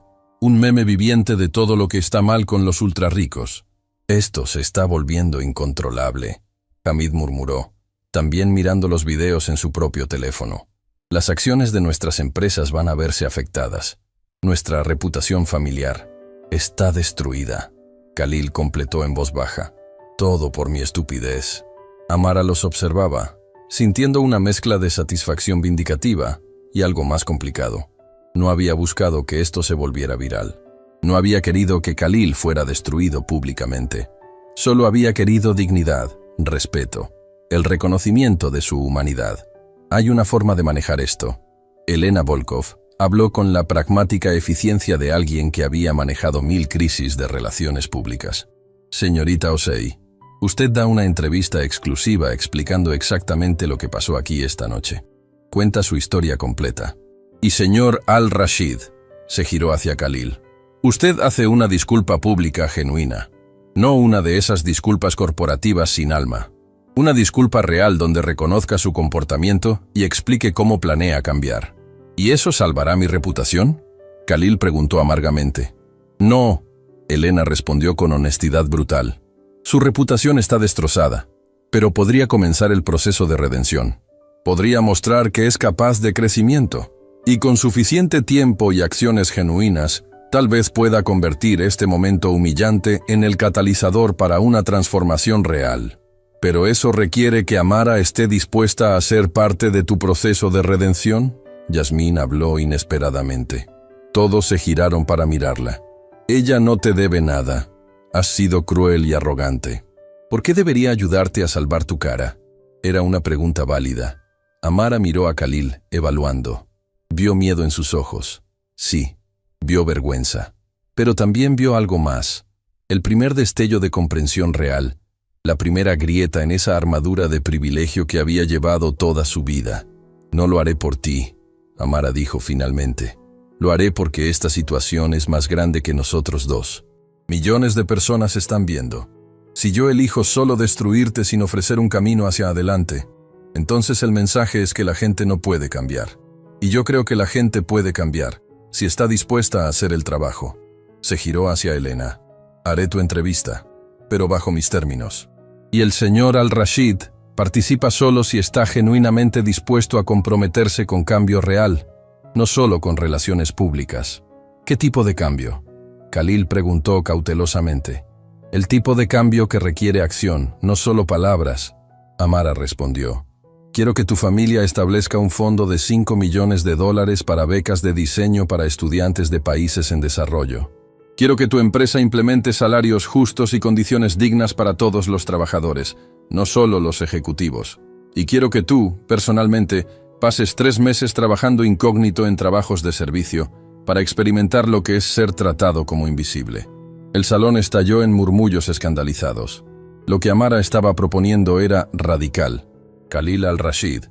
Un meme viviente de todo lo que está mal con los ultrarricos. Esto se está volviendo incontrolable, Hamid murmuró, también mirando los videos en su propio teléfono. Las acciones de nuestras empresas van a verse afectadas. Nuestra reputación familiar está destruida. Khalil completó en voz baja. Todo por mi estupidez. Amara los observaba, sintiendo una mezcla de satisfacción vindicativa y algo más complicado. No había buscado que esto se volviera viral. No había querido que Khalil fuera destruido públicamente. Solo había querido dignidad, respeto, el reconocimiento de su humanidad. Hay una forma de manejar esto. Elena Volkov habló con la pragmática eficiencia de alguien que había manejado 1000 crisis de relaciones públicas. Señorita Osei, usted da una entrevista exclusiva explicando exactamente lo que pasó aquí esta noche. Cuenta su historia completa. Y señor Al-Rashid, se giró hacia Khalil. Usted hace una disculpa pública genuina, no una de esas disculpas corporativas sin alma. Una disculpa real donde reconozca su comportamiento y explique cómo planea cambiar. ¿Y eso salvará mi reputación?, Khalil preguntó amargamente. No, Elena respondió con honestidad brutal. Su reputación está destrozada, pero podría comenzar el proceso de redención. Podría mostrar que es capaz de crecimiento, y con suficiente tiempo y acciones genuinas, tal vez pueda convertir este momento humillante en el catalizador para una transformación real. ¿Pero eso requiere que Amara esté dispuesta a ser parte de tu proceso de redención?, Yasmín habló inesperadamente. Todos se giraron para mirarla. Ella no te debe nada. Has sido cruel y arrogante. ¿Por qué debería ayudarte a salvar tu cara? Era una pregunta válida. Amara miró a Khalil, evaluando. Vio miedo en sus ojos. Sí, vio vergüenza. Pero también vio algo más. El primer destello de comprensión real. La primera grieta en esa armadura de privilegio que había llevado toda su vida. No lo haré por ti, Amara dijo finalmente. Lo haré porque esta situación es más grande que nosotros dos. Millones de personas están viendo. Si yo elijo solo destruirte sin ofrecer un camino hacia adelante, entonces el mensaje es que la gente no puede cambiar. Y yo creo que la gente puede cambiar, si está dispuesta a hacer el trabajo. Se giró hacia Elena. Haré tu entrevista, pero bajo mis términos. Y el señor Al-Rashid participa solo si está genuinamente dispuesto a comprometerse con cambio real, no solo con relaciones públicas. ¿Qué tipo de cambio?, Khalil preguntó cautelosamente. El tipo de cambio que requiere acción, no solo palabras, Amara respondió. Quiero que tu familia establezca un fondo de $5 millones para becas de diseño para estudiantes de países en desarrollo. Quiero que tu empresa implemente salarios justos y condiciones dignas para todos los trabajadores, no solo los ejecutivos. Y quiero que tú, personalmente, pases 3 meses trabajando incógnito en trabajos de servicio para experimentar lo que es ser tratado como invisible. El salón estalló en murmullos escandalizados. Lo que Amara estaba proponiendo era radical. Khalil Al-Rashid,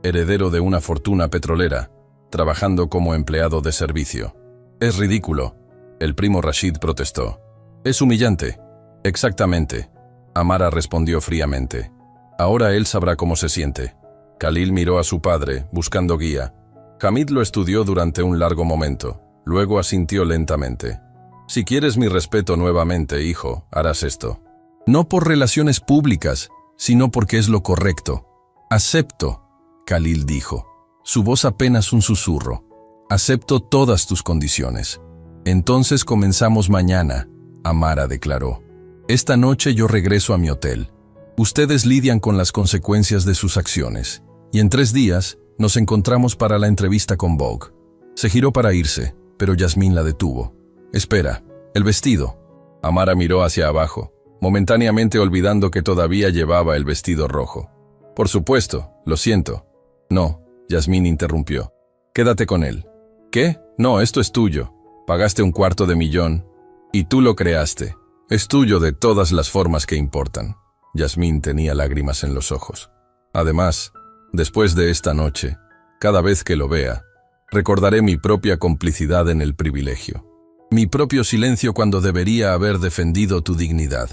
heredero de una fortuna petrolera, trabajando como empleado de servicio. Es ridículo, el primo Rashid protestó. Es humillante. Exactamente, Amara respondió fríamente. Ahora él sabrá cómo se siente. Khalil miró a su padre, buscando guía. Hamid lo estudió durante un largo momento, luego asintió lentamente. Si quieres mi respeto nuevamente, hijo, harás esto. No por relaciones públicas, sino porque es lo correcto. Acepto, Khalil dijo, su voz apenas un susurro. Acepto todas tus condiciones. Entonces comenzamos mañana, Amara declaró. Esta noche yo regreso a mi hotel. Ustedes lidian con las consecuencias de sus acciones. Y en 3 días nos encontramos para la entrevista con Vogue. Se giró para irse, pero Yasmín la detuvo. Espera, el vestido. Amara miró hacia abajo, momentáneamente olvidando que todavía llevaba el vestido rojo. Por supuesto, lo siento. No, Yasmín interrumpió. Quédate con él. ¿Qué? No, esto es tuyo. Pagaste $250,000 y tú lo creaste. Es tuyo de todas las formas que importan. Yasmín tenía lágrimas en los ojos. Además, después de esta noche, cada vez que lo vea, recordaré mi propia complicidad en el privilegio. Mi propio silencio cuando debería haber defendido tu dignidad.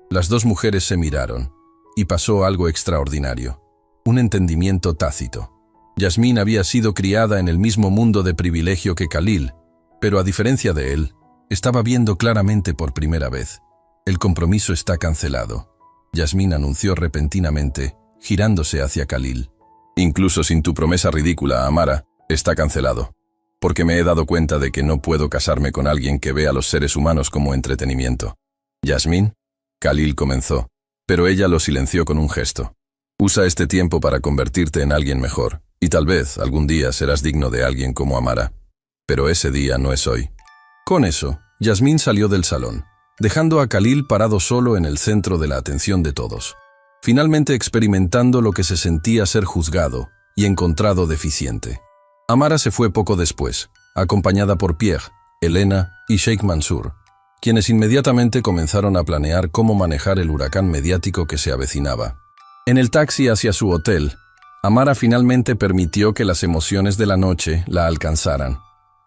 Las 2 mujeres se miraron, y pasó algo extraordinario. Un entendimiento tácito. Yasmín había sido criada en el mismo mundo de privilegio que Khalil, pero a diferencia de él, Estaba viendo claramente por primera vez. El compromiso está cancelado. Yasmín anunció repentinamente, girándose hacia Khalil. Incluso sin tu promesa ridícula, Amara, está cancelado. Porque me he dado cuenta de que no puedo casarme con alguien que ve a los seres humanos como entretenimiento. Yasmín, Khalil comenzó, pero ella lo silenció con un gesto. Usa este tiempo para convertirte en alguien mejor, y tal vez algún día serás digno de alguien como Amara. Pero ese día no es hoy. Con eso, Yasmín salió del salón, dejando a Khalil parado solo en el centro de la atención de todos, finalmente experimentando lo que se sentía ser juzgado y encontrado deficiente. Amara se fue poco después, acompañada por Pierre, Elena y Sheikh Mansour, quienes inmediatamente comenzaron a planear cómo manejar el huracán mediático que se avecinaba. En el taxi hacia su hotel, Amara finalmente permitió que las emociones de la noche la alcanzaran.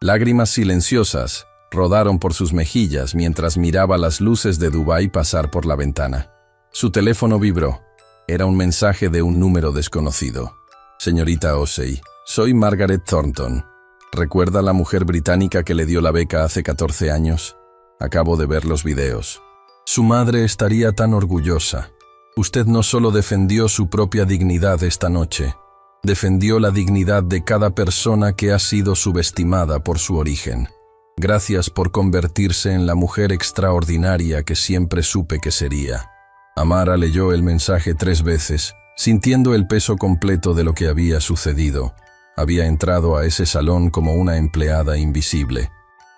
Lágrimas silenciosas rodaron por sus mejillas mientras miraba las luces de Dubái pasar por la ventana. Su teléfono vibró. Era un mensaje de un número desconocido. Señorita Osei, soy Margaret Thornton. ¿Recuerda la mujer británica que le dio la beca hace 14 años? Acabo de ver los videos. Su madre estaría tan orgullosa. Usted no solo defendió su propia dignidad esta noche, defendió la dignidad de cada persona que ha sido subestimada por su origen. Gracias por convertirse en la mujer extraordinaria que siempre supe que sería. Amara leyó el mensaje 3 veces, sintiendo el peso completo de lo que había sucedido. Había entrado a ese salón como una empleada invisible.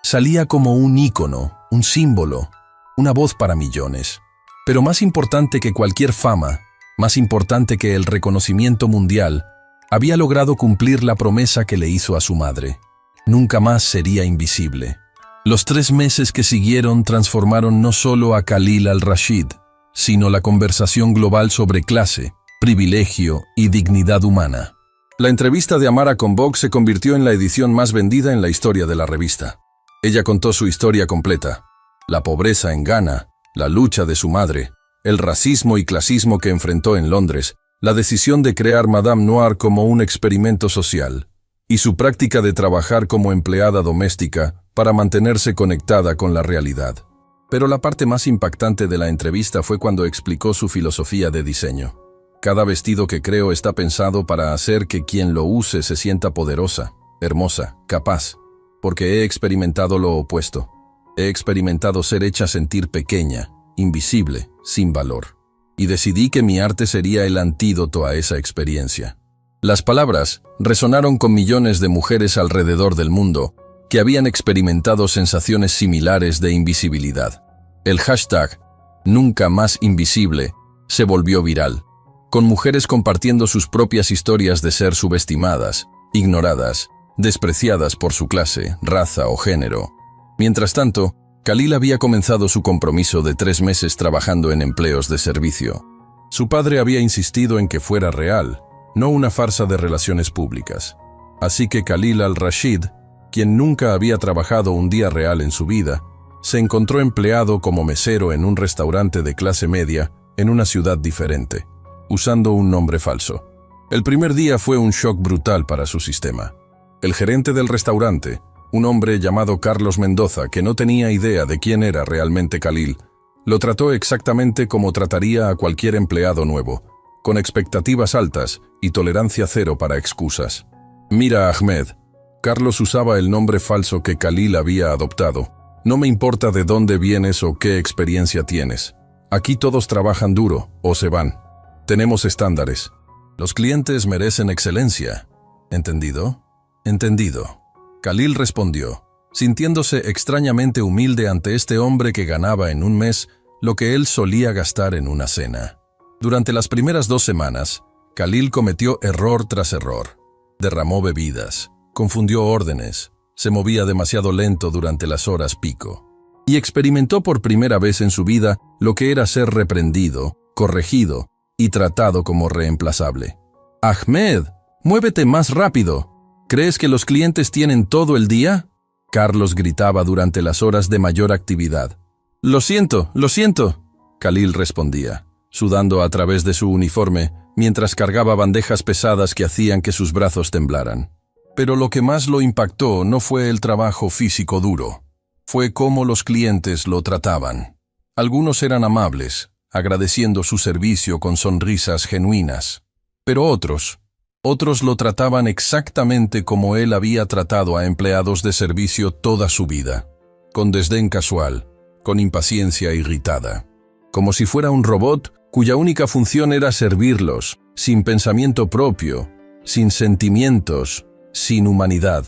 Salía como un ícono, un símbolo, una voz para millones. Pero más importante que cualquier fama, más importante que el reconocimiento mundial, había logrado cumplir la promesa que le hizo a su madre. Nunca más sería invisible. Los 3 meses que siguieron transformaron no solo a Khalil al-Rashid, sino la conversación global sobre clase, privilegio y dignidad humana. La entrevista de Amara con Vogue se convirtió en la edición más vendida en la historia de la revista. Ella contó su historia completa: la pobreza en Ghana, la lucha de su madre, el racismo y clasismo que enfrentó en Londres, la decisión de crear Madame Noir como un experimento social, y su práctica de trabajar como empleada doméstica para mantenerse conectada con la realidad. Pero la parte más impactante de la entrevista fue cuando explicó su filosofía de diseño. Cada vestido que creo está pensado para hacer que quien lo use se sienta poderosa, hermosa, capaz, porque he experimentado lo opuesto. He experimentado ser hecha sentir pequeña, invisible, sin valor. Y decidí que mi arte sería el antídoto a esa experiencia. Las palabras resonaron con millones de mujeres alrededor del mundo que habían experimentado sensaciones similares de invisibilidad. El hashtag #Nunca Más Invisible se volvió viral, con mujeres compartiendo sus propias historias de ser subestimadas, ignoradas, despreciadas por su clase, raza o género. Mientras tanto, Khalil había comenzado su compromiso de 3 meses trabajando en empleos de servicio. Su padre había insistido en que fuera real, no una farsa de relaciones públicas. Así que Khalil al-Rashid, quien nunca había trabajado un día real en su vida, se encontró empleado como mesero en un restaurante de clase media en una ciudad diferente, usando un nombre falso. El primer día fue un shock brutal para su sistema. El gerente del restaurante, un hombre llamado Carlos Mendoza, que no tenía idea de quién era realmente Khalil, lo trató exactamente como trataría a cualquier empleado nuevo, con expectativas altas y tolerancia cero para excusas. Mira, Ahmed, Carlos usaba el nombre falso que Khalil había adoptado. No me importa de dónde vienes o qué experiencia tienes. Aquí todos trabajan duro o se van. Tenemos estándares. Los clientes merecen excelencia. ¿Entendido? Entendido. Khalil respondió, sintiéndose extrañamente humilde ante este hombre que ganaba en un mes lo que él solía gastar en una cena. Durante las primeras 2 semanas, Khalil cometió error tras error. Derramó bebidas, confundió órdenes, se movía demasiado lento durante las horas pico. Y experimentó por primera vez en su vida lo que era ser reprendido, corregido y tratado como reemplazable. «Ahmed, muévete más rápido. ¿Crees que los clientes tienen todo el día?», Carlos gritaba durante las horas de mayor actividad. Lo siento, Khalil respondía, sudando a través de su uniforme mientras cargaba bandejas pesadas que hacían que sus brazos temblaran. Pero lo que más lo impactó no fue el trabajo físico duro. fue cómo los clientes lo trataban. Algunos eran amables, agradeciendo su servicio con sonrisas genuinas. Pero otros lo trataban exactamente como él había tratado a empleados de servicio toda su vida, con desdén casual, con impaciencia irritada. Como si fuera un robot cuya única función era servirlos, sin pensamiento propio, sin sentimientos, sin humanidad.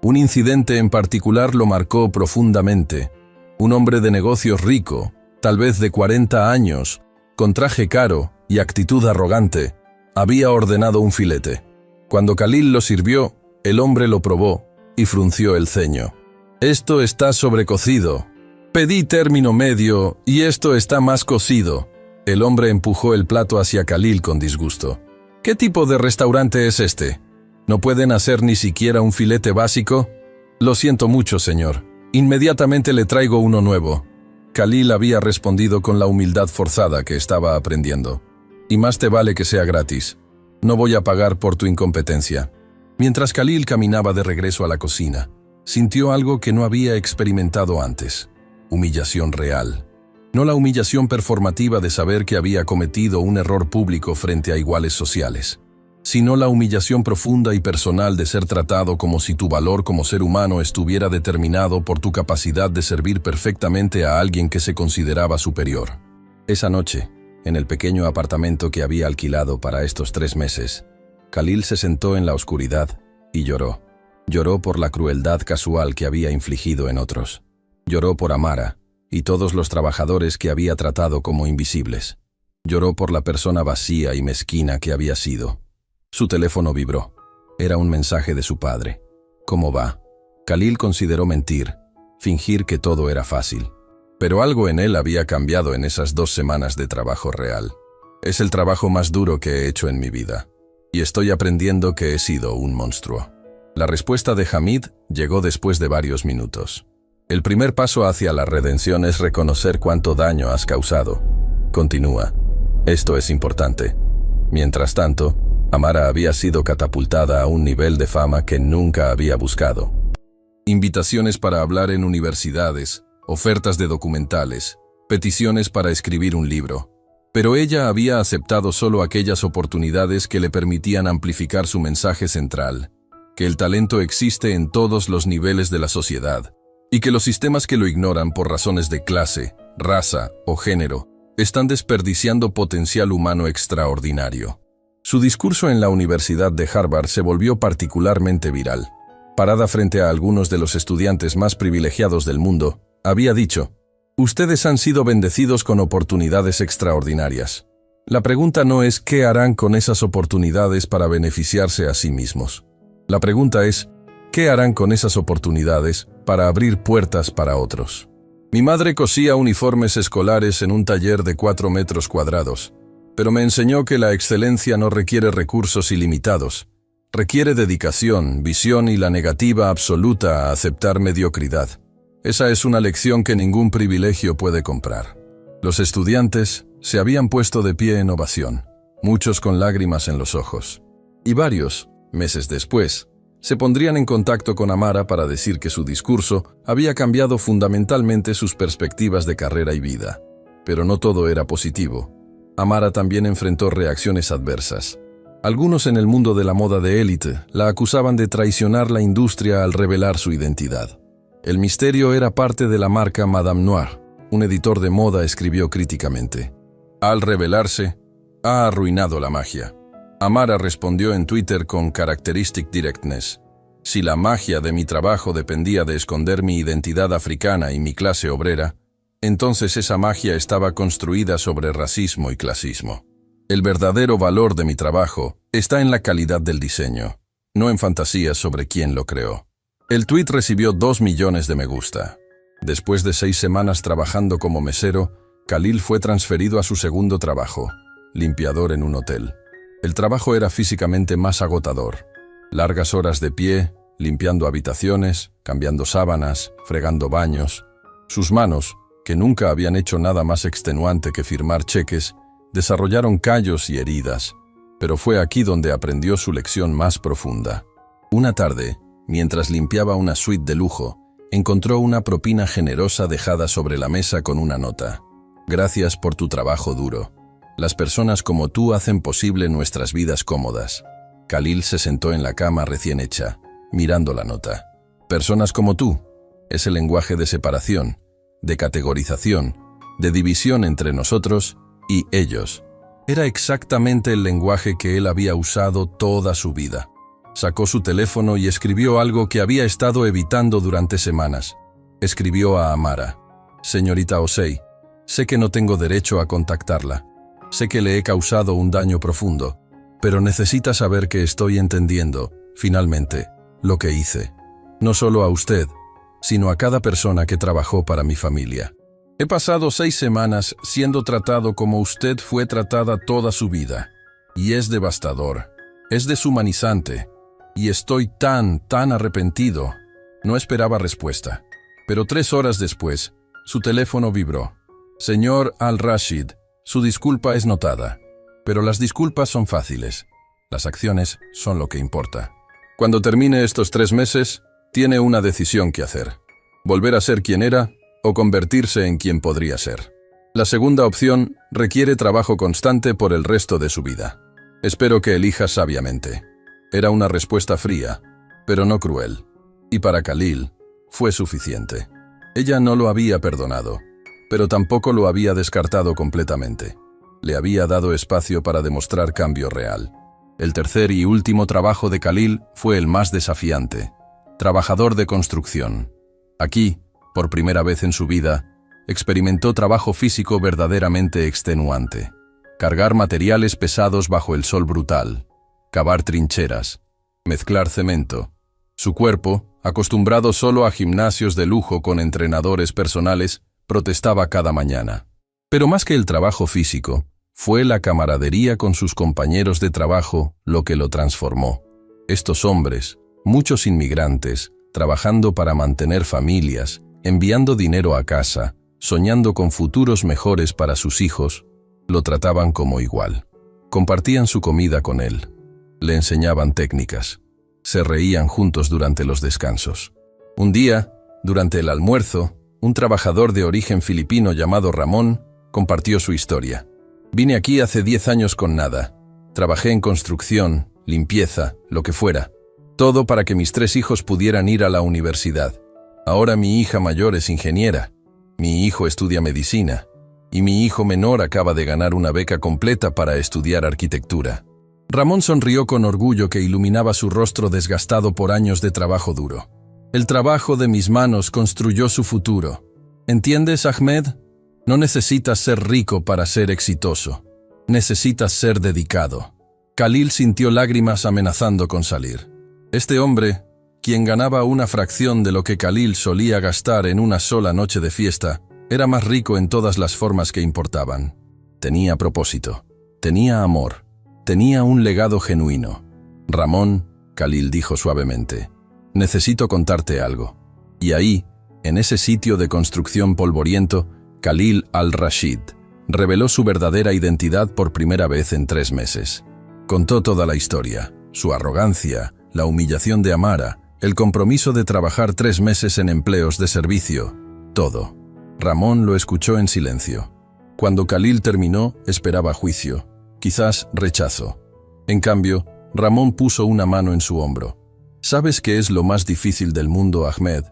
Un incidente en particular lo marcó profundamente. Un hombre de negocios rico, tal vez de 40 años, con traje caro y actitud arrogante, había ordenado un filete. Cuando Khalil lo sirvió, el hombre lo probó y frunció el ceño. «Esto está sobrecocido. Pedí término medio y esto está más cocido». El hombre empujó el plato hacia Khalil con disgusto. «¿Qué tipo de restaurante es este? ¿No pueden hacer ni siquiera un filete básico?» «Lo siento mucho, señor. Inmediatamente le traigo uno nuevo». Khalil había respondido con la humildad forzada que estaba aprendiendo. «Y más te vale que sea gratis. No voy a pagar por tu incompetencia». Mientras Khalil caminaba de regreso a la cocina, sintió algo que no había experimentado antes. Humillación real. No la humillación performativa de saber que había cometido un error público frente a iguales sociales, sino la humillación profunda y personal de ser tratado como si tu valor como ser humano estuviera determinado por tu capacidad de servir perfectamente a alguien que se consideraba superior. Esa noche, en el pequeño apartamento que había alquilado para estos 3 meses, Khalil se sentó en la oscuridad y lloró. Lloró por la crueldad casual que había infligido en otros. Lloró por Amara y todos los trabajadores que había tratado como invisibles. Lloró por la persona vacía y mezquina que había sido. Su teléfono vibró. Era un mensaje de su padre. «¿Cómo va?» Khalil consideró mentir, fingir que todo era fácil. Pero algo en él había cambiado en esas 2 semanas de trabajo real. «Es el trabajo más duro que he hecho en mi vida. Y estoy aprendiendo que he sido un monstruo». La respuesta de Hamid llegó después de varios minutos. «El primer paso hacia la redención es reconocer cuánto daño has causado. Continúa. Esto es importante». Mientras tanto, Amara había sido catapultada a un nivel de fama que nunca había buscado. Invitaciones para hablar en universidades, ofertas de documentales, peticiones para escribir un libro. Pero ella había aceptado solo aquellas oportunidades que le permitían amplificar su mensaje central, que el talento existe en todos los niveles de la sociedad, y que los sistemas que lo ignoran por razones de clase, raza o género están desperdiciando potencial humano extraordinario. Su discurso en la Universidad de Harvard se volvió particularmente viral. Parada frente a algunos de los estudiantes más privilegiados del mundo, había dicho: «Ustedes han sido bendecidos con oportunidades extraordinarias. La pregunta no es qué harán con esas oportunidades para beneficiarse a sí mismos. La pregunta es, ¿qué harán con esas oportunidades para abrir puertas para otros?» Mi madre cosía uniformes escolares en un taller de 4 metros cuadrados, pero me enseñó que la excelencia no requiere recursos ilimitados. Requiere dedicación, visión y la negativa absoluta a aceptar mediocridad. Esa es una lección que ningún privilegio puede comprar. Los estudiantes se habían puesto de pie en ovación, muchos con lágrimas en los ojos. Y varios, meses después, se pondrían en contacto con Amara para decir que su discurso había cambiado fundamentalmente sus perspectivas de carrera y vida. Pero no todo era positivo. Amara también enfrentó reacciones adversas. Algunos en el mundo de la moda de élite la acusaban de traicionar la industria al revelar su identidad. El misterio era parte de la marca Madame Noir. Un editor de moda escribió críticamente: «Al revelarse, ha arruinado la magia». Amara respondió en Twitter con characteristic directness: «Si la magia de mi trabajo dependía de esconder mi identidad africana y mi clase obrera, entonces esa magia estaba construida sobre racismo y clasismo. El verdadero valor de mi trabajo está en la calidad del diseño, no en fantasías sobre quién lo creó». El tuit recibió 2 millones de me gusta. Después de 6 semanas trabajando como mesero, Khalil fue transferido a su segundo trabajo, limpiador en un hotel. El trabajo era físicamente más agotador. Largas horas de pie, limpiando habitaciones, cambiando sábanas, fregando baños. Sus manos, que nunca habían hecho nada más extenuante que firmar cheques, desarrollaron callos y heridas, pero fue aquí donde aprendió su lección más profunda. Una tarde, mientras limpiaba una suite de lujo, encontró una propina generosa dejada sobre la mesa con una nota. Gracias por tu trabajo duro. Las personas como tú hacen posible nuestras vidas cómodas. Khalil se sentó en la cama recién hecha, mirando la nota. Personas como tú. Es el lenguaje de separación, de categorización, de división entre nosotros y ellos. Era exactamente el lenguaje que él había usado toda su vida. Sacó su teléfono y escribió algo que había estado evitando durante semanas. Escribió a Amara. Señorita Osei, sé que no tengo derecho a contactarla. Sé que le he causado un daño profundo, pero necesita saber que estoy entendiendo, finalmente, lo que hice. No solo a usted, sino a cada persona que trabajó para mi familia. He pasado 6 semanas siendo tratado como usted fue tratada toda su vida. Y es devastador. Es deshumanizante. Y estoy tan arrepentido. No esperaba respuesta. Pero 3 horas después, su teléfono vibró. Señor Al-Rashid, su disculpa es notada. Pero las disculpas son fáciles. Las acciones son lo que importa. Cuando termine estos 3 meses, tiene una decisión que hacer. Volver a ser quien era o convertirse en quien podría ser. La segunda opción requiere trabajo constante por el resto de su vida. Espero que elija sabiamente. Era una respuesta fría, pero no cruel. Y para Khalil, fue suficiente. Ella no lo había perdonado, pero tampoco lo había descartado completamente. Le había dado espacio para demostrar cambio real. El tercer y último trabajo de Khalil fue el más desafiante. Trabajador de construcción. Aquí, por primera vez en su vida, experimentó trabajo físico verdaderamente extenuante. Cargar materiales pesados bajo el sol brutal, cavar trincheras, mezclar cemento. Su cuerpo, acostumbrado solo a gimnasios de lujo con entrenadores personales, protestaba cada mañana. Pero más que el trabajo físico, fue la camaradería con sus compañeros de trabajo lo que lo transformó. Estos hombres, muchos inmigrantes, trabajando para mantener familias, enviando dinero a casa, soñando con futuros mejores para sus hijos, lo trataban como igual. Compartían su comida con él. Le enseñaban técnicas. Se reían juntos durante los descansos. Un día, durante el almuerzo, un trabajador de origen filipino llamado Ramón compartió su historia. Vine aquí hace 10 años con nada. Trabajé en construcción, limpieza, lo que fuera. Todo para que mis 3 hijos pudieran ir a la universidad. Ahora mi hija mayor es ingeniera, mi hijo estudia medicina y mi hijo menor acaba de ganar una beca completa para estudiar arquitectura. Ramón sonrió con orgullo que iluminaba su rostro desgastado por años de trabajo duro. El trabajo de mis manos construyó su futuro. ¿Entiendes, Ahmed? No necesitas ser rico para ser exitoso. Necesitas ser dedicado. Khalil sintió lágrimas amenazando con salir. Este hombre, quien ganaba una fracción de lo que Khalil solía gastar en una sola noche de fiesta, era más rico en todas las formas que importaban. Tenía propósito, tenía amor, tenía un legado genuino. Ramón, Khalil dijo suavemente, necesito contarte algo. Y ahí, en ese sitio de construcción polvoriento, Khalil Al-Rashid reveló su verdadera identidad por primera vez en 3 meses. Contó toda la historia, su arrogancia, la humillación de Amara, el compromiso de trabajar 3 meses en empleos de servicio, todo. Ramón lo escuchó en silencio. Cuando Khalil terminó, esperaba juicio, quizás rechazo. En cambio, Ramón puso una mano en su hombro. ¿Sabes qué es lo más difícil del mundo, Ahmed?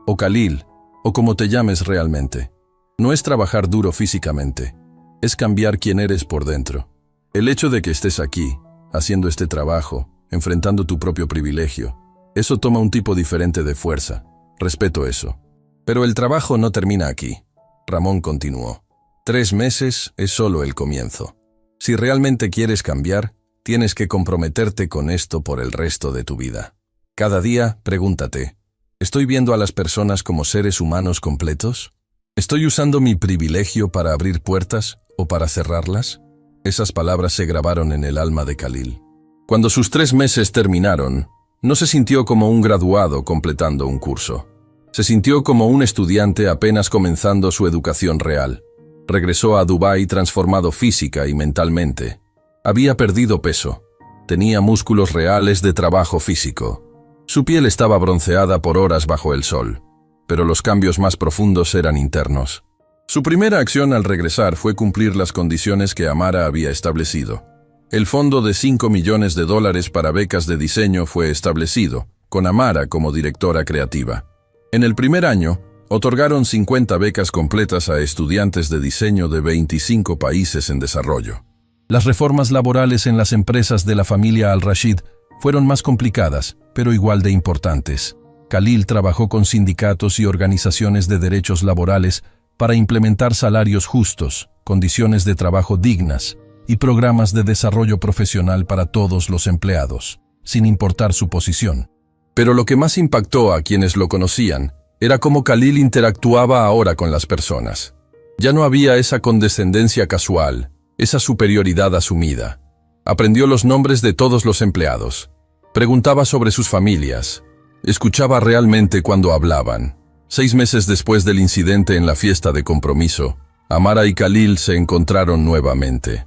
O Khalil, o como te llames realmente. No es trabajar duro físicamente, es cambiar quién eres por dentro. El hecho de que estés aquí, haciendo este trabajo, enfrentando tu propio privilegio, eso toma un tipo diferente de fuerza. Respeto eso. Pero el trabajo no termina aquí. Ramón continuó. 3 meses es solo el comienzo. Si realmente quieres cambiar, tienes que comprometerte con esto por el resto de tu vida. Cada día, pregúntate, ¿estoy viendo a las personas como seres humanos completos? ¿Estoy usando mi privilegio para abrir puertas o para cerrarlas? Esas palabras se grabaron en el alma de Khalil. Cuando sus 3 meses terminaron, no se sintió como un graduado completando un curso. Se sintió como un estudiante apenas comenzando su educación real. Regresó a Dubái transformado física y mentalmente. Había perdido peso. Tenía músculos reales de trabajo físico. Su piel estaba bronceada por horas bajo el sol. pero los cambios más profundos eran internos. Su primera acción al regresar fue cumplir las condiciones que Amara había establecido. El fondo de $5 millones para becas de diseño fue establecido, con Amara como directora creativa. En el primer año, otorgaron 50 becas completas a estudiantes de diseño de 25 países en desarrollo. Las reformas laborales en las empresas de la familia Al-Rashid fueron más complicadas, pero igual de importantes. Khalil trabajó con sindicatos y organizaciones de derechos laborales para implementar salarios justos, condiciones de trabajo dignas y programas de desarrollo profesional para todos los empleados, sin importar su posición. Pero lo que más impactó a quienes lo conocían era cómo Khalil interactuaba ahora con las personas. Ya no había esa condescendencia casual, esa superioridad asumida. Aprendió los nombres de todos los empleados, preguntaba sobre sus familias, escuchaba realmente cuando hablaban. 6 meses después del incidente en la fiesta de compromiso, Amara y Khalil se encontraron nuevamente.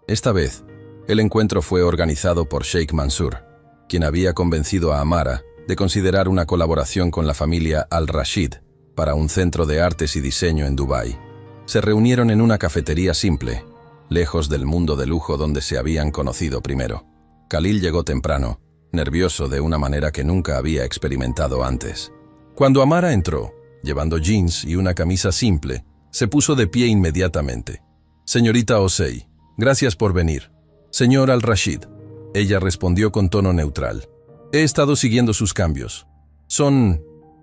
Esta vez, el encuentro fue organizado por Sheikh Mansour, quien había convencido a Amara de considerar una colaboración con la familia Al-Rashid para un centro de artes y diseño en Dubái. Se reunieron en una cafetería simple, lejos del mundo de lujo donde se habían conocido primero. Khalil llegó temprano, nervioso de una manera que nunca había experimentado antes. Cuando Amara entró, llevando jeans y una camisa simple, se puso de pie inmediatamente. «Señorita Osei, gracias por venir. Señor Al-Rashid», ella respondió con tono neutral. «He estado siguiendo sus cambios. Son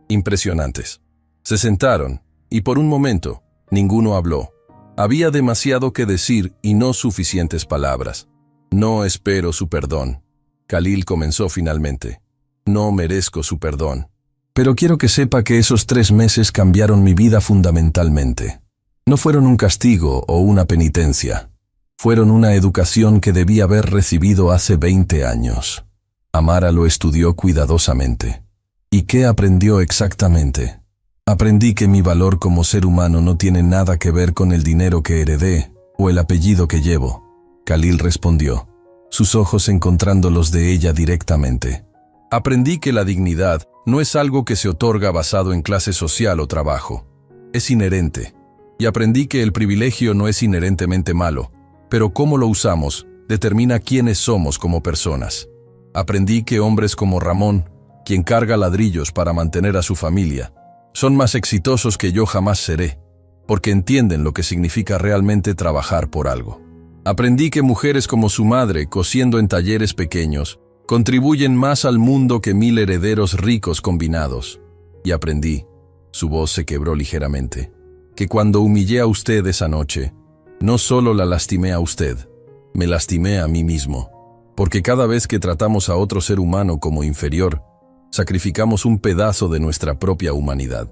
impresionantes». Se sentaron, y por un momento, ninguno habló. Había demasiado que decir y no suficientes palabras. «No espero su perdón», Khalil comenzó finalmente. «No merezco su perdón. Pero quiero que sepa que esos 3 meses cambiaron mi vida fundamentalmente. No fueron un castigo o una penitencia. Fueron una educación que debí haber recibido hace 20 años. Amara lo estudió cuidadosamente. ¿Y qué aprendió exactamente? Aprendí que mi valor como ser humano no tiene nada que ver con el dinero que heredé o el apellido que llevo», Khalil respondió, sus ojos encontrando los de ella directamente. «Aprendí que la dignidad no es algo que se otorga basado en clase social o trabajo. Es inherente. Y aprendí que el privilegio no es inherentemente malo, pero cómo lo usamos determina quiénes somos como personas. Aprendí que hombres como Ramón, quien carga ladrillos para mantener a su familia, son más exitosos que yo jamás seré, porque entienden lo que significa realmente trabajar por algo. Aprendí que mujeres como su madre, cosiendo en talleres pequeños, contribuyen más al mundo que 1000 herederos ricos combinados. Y aprendí», su voz se quebró ligeramente, «que cuando humillé a usted esa noche, no solo la lastimé a usted, me lastimé a mí mismo, porque cada vez que tratamos a otro ser humano como inferior, sacrificamos un pedazo de nuestra propia humanidad».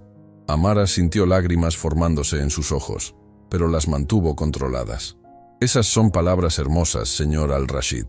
Amara sintió lágrimas formándose en sus ojos, pero las mantuvo controladas. «Esas son palabras hermosas, señor Al-Rashid,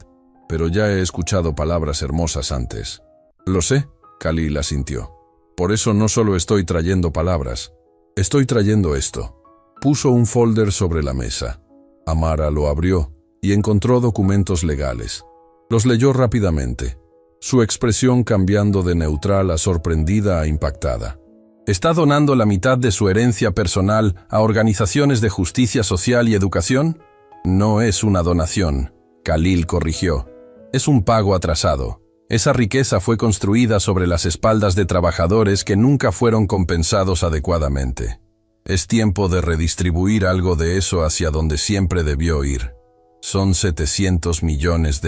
pero ya he escuchado palabras hermosas antes». «Lo sé», Khalil asintió. «Por eso no solo estoy trayendo palabras, estoy trayendo esto». Puso un folder sobre la mesa. Amara lo abrió y encontró documentos legales. Los leyó rápidamente, su expresión cambiando de neutral a sorprendida a impactada. «¿Está donando la mitad de su herencia personal a organizaciones de justicia social y educación?» «No es una donación», Khalil corrigió. «Es un pago atrasado. Esa riqueza fue construida sobre las espaldas de trabajadores que nunca fueron compensados adecuadamente. Es tiempo de redistribuir algo de eso hacia donde siempre debió ir. Son $700 millones.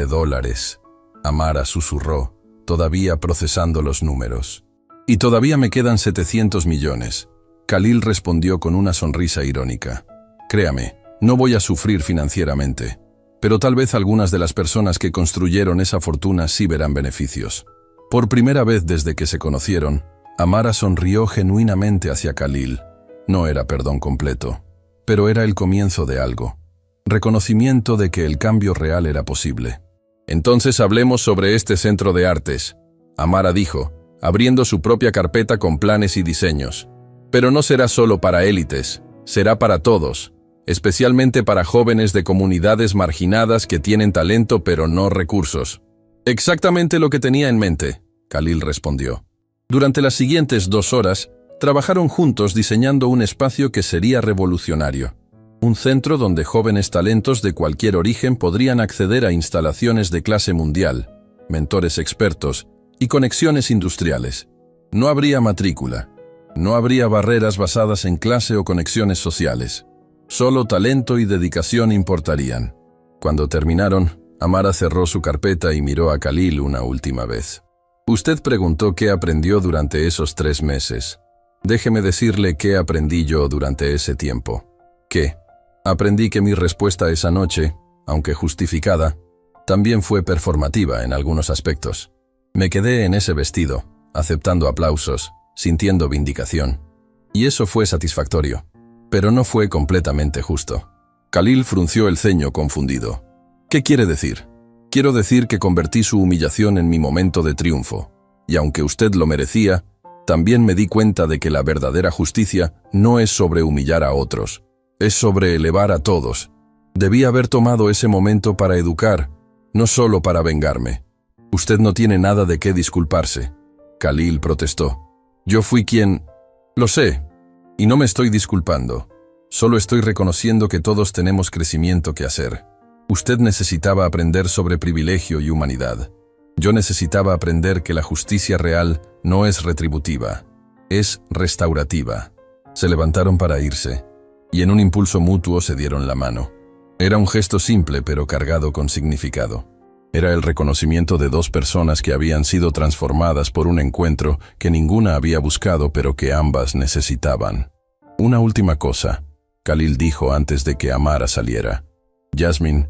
Amara susurró, todavía procesando los números. «Y todavía me quedan 700 millones», Khalil respondió con una sonrisa irónica. «Créame, no voy a sufrir financieramente, pero tal vez algunas de las personas que construyeron esa fortuna sí verán beneficios». Por primera vez desde que se conocieron, Amara sonrió genuinamente hacia Khalil. No era perdón completo, pero era el comienzo de algo. Reconocimiento de que el cambio real era posible. «Entonces hablemos sobre este centro de artes», Amara dijo, abriendo su propia carpeta con planes y diseños. «Pero no será solo para élites, será para todos, especialmente para jóvenes de comunidades marginadas que tienen talento pero no recursos». «Exactamente lo que tenía en mente», Khalil respondió. Durante las siguientes 2 horas, Trabajaron juntos diseñando un espacio que sería revolucionario. Un centro donde jóvenes talentos de cualquier origen podrían acceder a instalaciones de clase mundial, mentores expertos y conexiones industriales. No habría matrícula. No habría barreras basadas en clase o conexiones sociales. Solo talento y dedicación importarían. Cuando terminaron, Amara cerró su carpeta y miró a Khalil una última vez. Usted preguntó qué aprendió durante esos 3 meses. Déjeme decirle qué aprendí yo durante ese tiempo. ¿Qué? Aprendí que mi respuesta esa noche, aunque justificada, también fue performativa en algunos aspectos. Me quedé en ese vestido, aceptando aplausos, sintiendo vindicación. Y eso fue satisfactorio, pero no fue completamente justo. Khalil frunció el ceño confundido. ¿Qué quiere decir? Quiero decir que convertí su humillación en mi momento de triunfo, y aunque usted lo merecía, también me di cuenta de que la verdadera justicia no es sobre humillar a otros, es sobre elevar a todos. Debí haber tomado ese momento para educar, no solo para vengarme. Usted no tiene nada de qué disculparse. Khalil protestó. Yo fui quien... Lo sé, y no me estoy disculpando. Solo estoy reconociendo que todos tenemos crecimiento que hacer. Usted necesitaba aprender sobre privilegio y humanidad. Yo necesitaba aprender que la justicia real no es retributiva, es restaurativa. Se levantaron para irse, y en un impulso mutuo se dieron la mano. Era un gesto simple pero cargado con significado. Era el reconocimiento de 2 personas que habían sido transformadas por un encuentro que ninguna había buscado pero que ambas necesitaban. Una última cosa, Khalil dijo antes de que Amara saliera. Jasmine,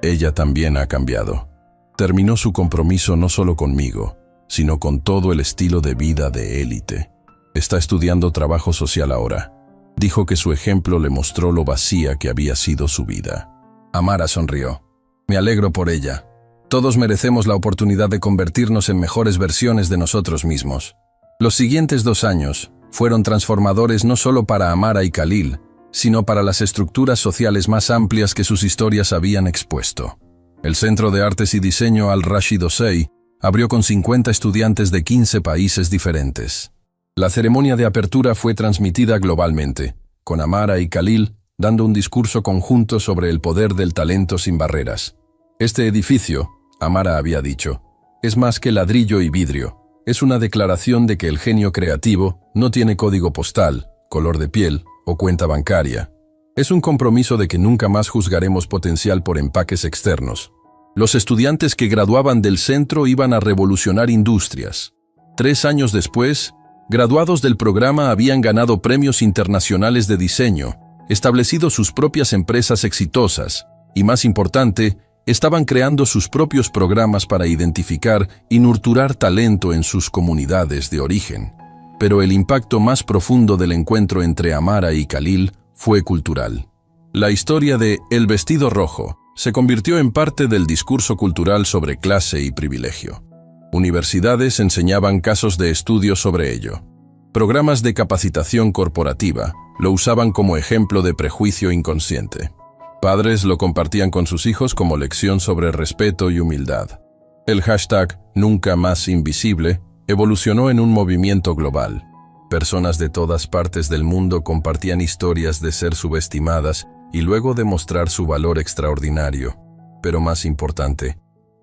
ella también ha cambiado. Terminó su compromiso no solo conmigo, sino con todo el estilo de vida de élite. Está estudiando trabajo social ahora. Dijo que su ejemplo le mostró lo vacía que había sido su vida. Amara sonrió. Me alegro por ella. Todos merecemos la oportunidad de convertirnos en mejores versiones de nosotros mismos. Los siguientes 2 años fueron transformadores no solo para Amara y Khalil, sino para las estructuras sociales más amplias que sus historias habían expuesto. El Centro de Artes y Diseño Al-Rashid Osei abrió con 50 estudiantes de 15 países diferentes. La ceremonia de apertura fue transmitida globalmente, con Amara y Khalil dando un discurso conjunto sobre el poder del talento sin barreras. Este edificio, Amara había dicho, es más que ladrillo y vidrio. Es una declaración de que el genio creativo no tiene código postal, color de piel o cuenta bancaria. Es un compromiso de que nunca más juzgaremos potencial por empaques externos. Los estudiantes que graduaban del centro iban a revolucionar industrias. 3 años después, graduados del programa habían ganado premios internacionales de diseño, establecido sus propias empresas exitosas y, más importante, estaban creando sus propios programas para identificar y nurturar talento en sus comunidades de origen. Pero el impacto más profundo del encuentro entre Amara y Khalil fue cultural. La historia de El vestido rojo se convirtió en parte del discurso cultural sobre clase y privilegio. Universidades enseñaban casos de estudio sobre ello. Programas de capacitación corporativa lo usaban como ejemplo de prejuicio inconsciente. Padres lo compartían con sus hijos como lección sobre respeto y humildad. El hashtag Nunca Más Invisible evolucionó en un movimiento global. Personas de todas partes del mundo compartían historias de ser subestimadas y luego demostrar su valor extraordinario. Pero más importante,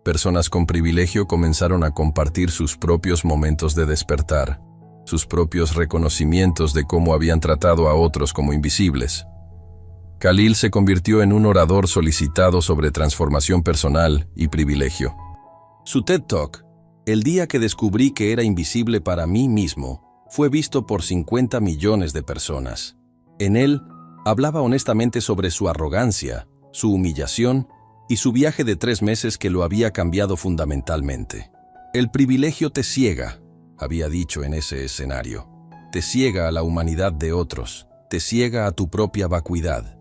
personas con privilegio comenzaron a compartir sus propios momentos de despertar, sus propios reconocimientos de cómo habían tratado a otros como invisibles. Khalil se convirtió en un orador solicitado sobre transformación personal y privilegio. Su TED Talk, El día que descubrí que era invisible para mí mismo, fue visto por 50 millones de personas. En él, hablaba honestamente sobre su arrogancia, su humillación y su viaje de 3 meses que lo había cambiado fundamentalmente. El privilegio te ciega, había dicho en ese escenario. Te ciega a la humanidad de otros, te ciega a tu propia vacuidad.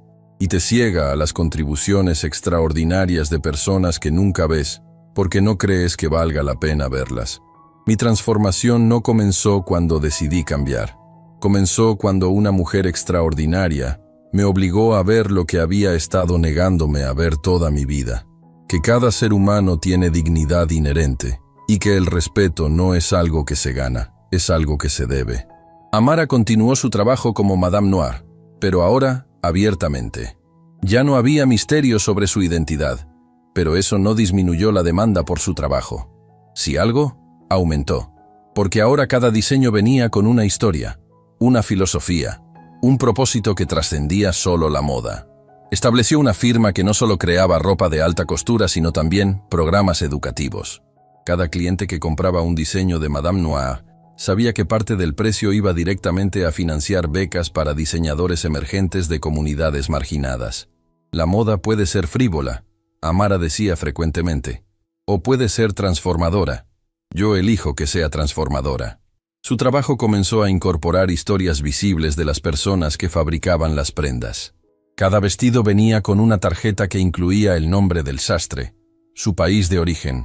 Y te ciega a las contribuciones extraordinarias de personas que nunca ves, porque no crees que valga la pena verlas. Mi transformación no comenzó cuando decidí cambiar. Comenzó cuando una mujer extraordinaria me obligó a ver lo que había estado negándome a ver toda mi vida. Que cada ser humano tiene dignidad inherente, y que el respeto no es algo que se gana, es algo que se debe. Amara continuó su trabajo como Madame Noir, pero ahora abiertamente. Ya no había misterio sobre su identidad, pero eso no disminuyó la demanda por su trabajo. Si algo, aumentó, porque ahora cada diseño venía con una historia, una filosofía, un propósito que trascendía solo la moda. Estableció una firma que no solo creaba ropa de alta costura, sino también programas educativos. Cada cliente que compraba un diseño de Madame Noir sabía que parte del precio iba directamente a financiar becas para diseñadores emergentes de comunidades marginadas. La moda puede ser frívola, Amara decía frecuentemente, o puede ser transformadora. Yo elijo que sea transformadora. Su trabajo comenzó a incorporar historias visibles de las personas que fabricaban las prendas. Cada vestido venía con una tarjeta que incluía el nombre del sastre, su país de origen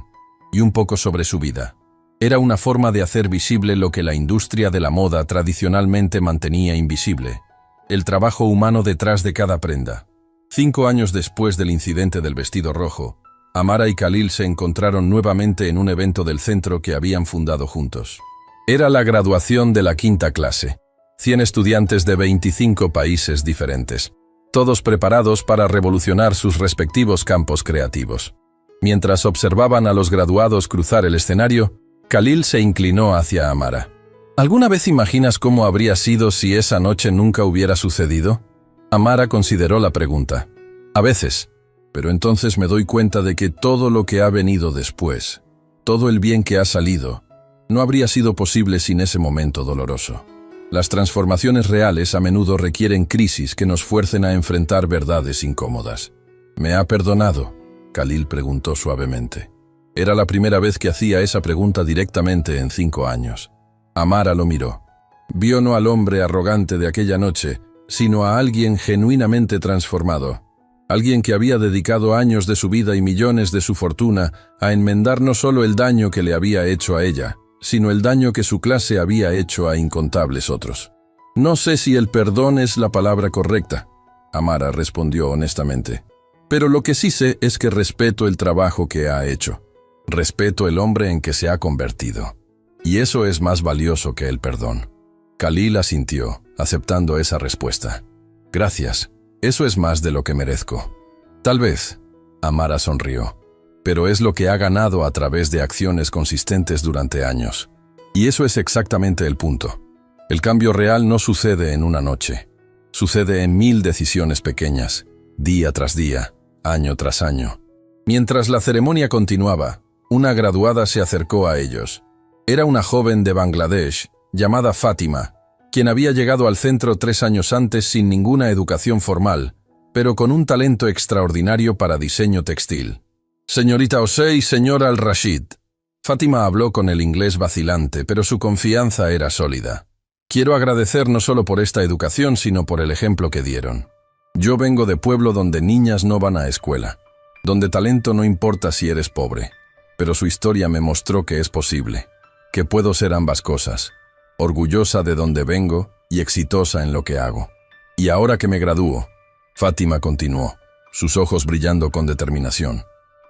y un poco sobre su vida. Era una forma de hacer visible lo que la industria de la moda tradicionalmente mantenía invisible: el trabajo humano detrás de cada prenda. 5 años después del incidente del vestido rojo, Amara y Khalil se encontraron nuevamente en un evento del centro que habían fundado juntos. Era la graduación de la 5ª clase. 100 estudiantes de 25 países diferentes, todos preparados para revolucionar sus respectivos campos creativos. Mientras observaban a los graduados cruzar el escenario, Khalil se inclinó hacia Amara. ¿Alguna vez imaginas cómo habría sido si esa noche nunca hubiera sucedido? Amara consideró la pregunta. A veces, pero entonces me doy cuenta de que todo lo que ha venido después, todo el bien que ha salido, no habría sido posible sin ese momento doloroso. Las transformaciones reales a menudo requieren crisis que nos fuercen a enfrentar verdades incómodas. ¿Me ha perdonado?, Khalil preguntó suavemente. Era la primera vez que hacía esa pregunta directamente en 5 años. Amara lo miró. Vio no al hombre arrogante de aquella noche, sino a alguien genuinamente transformado. Alguien que había dedicado años de su vida y millones de su fortuna a enmendar no solo el daño que le había hecho a ella, sino el daño que su clase había hecho a incontables otros. No sé si el perdón es la palabra correcta, Amara respondió honestamente. Pero lo que sí sé es que respeto el trabajo que ha hecho. Respeto el hombre en que se ha convertido. Y eso es más valioso que el perdón. Khalil asintió, aceptando esa respuesta. Gracias, eso es más de lo que merezco. Tal vez, Amara sonrió, pero es lo que ha ganado a través de acciones consistentes durante años. Y eso es exactamente el punto. El cambio real no sucede en una noche. Sucede en 1000 decisiones pequeñas, día tras día, año tras año. Mientras la ceremonia continuaba, una graduada se acercó a ellos. Era una joven de Bangladesh, llamada Fátima, quien había llegado al centro 3 años antes sin ninguna educación formal, pero con un talento extraordinario para diseño textil. Señorita Osei, señor Al-Rashid. Fátima habló con el inglés vacilante, pero su confianza era sólida. Quiero agradecer no solo por esta educación, sino por el ejemplo que dieron. Yo vengo de pueblo donde niñas no van a escuela, donde talento no importa si eres pobre, pero su historia me mostró que es posible, que puedo ser ambas cosas, orgullosa de donde vengo y exitosa en lo que hago. Y ahora que me gradúo, Fátima continuó, sus ojos brillando con determinación,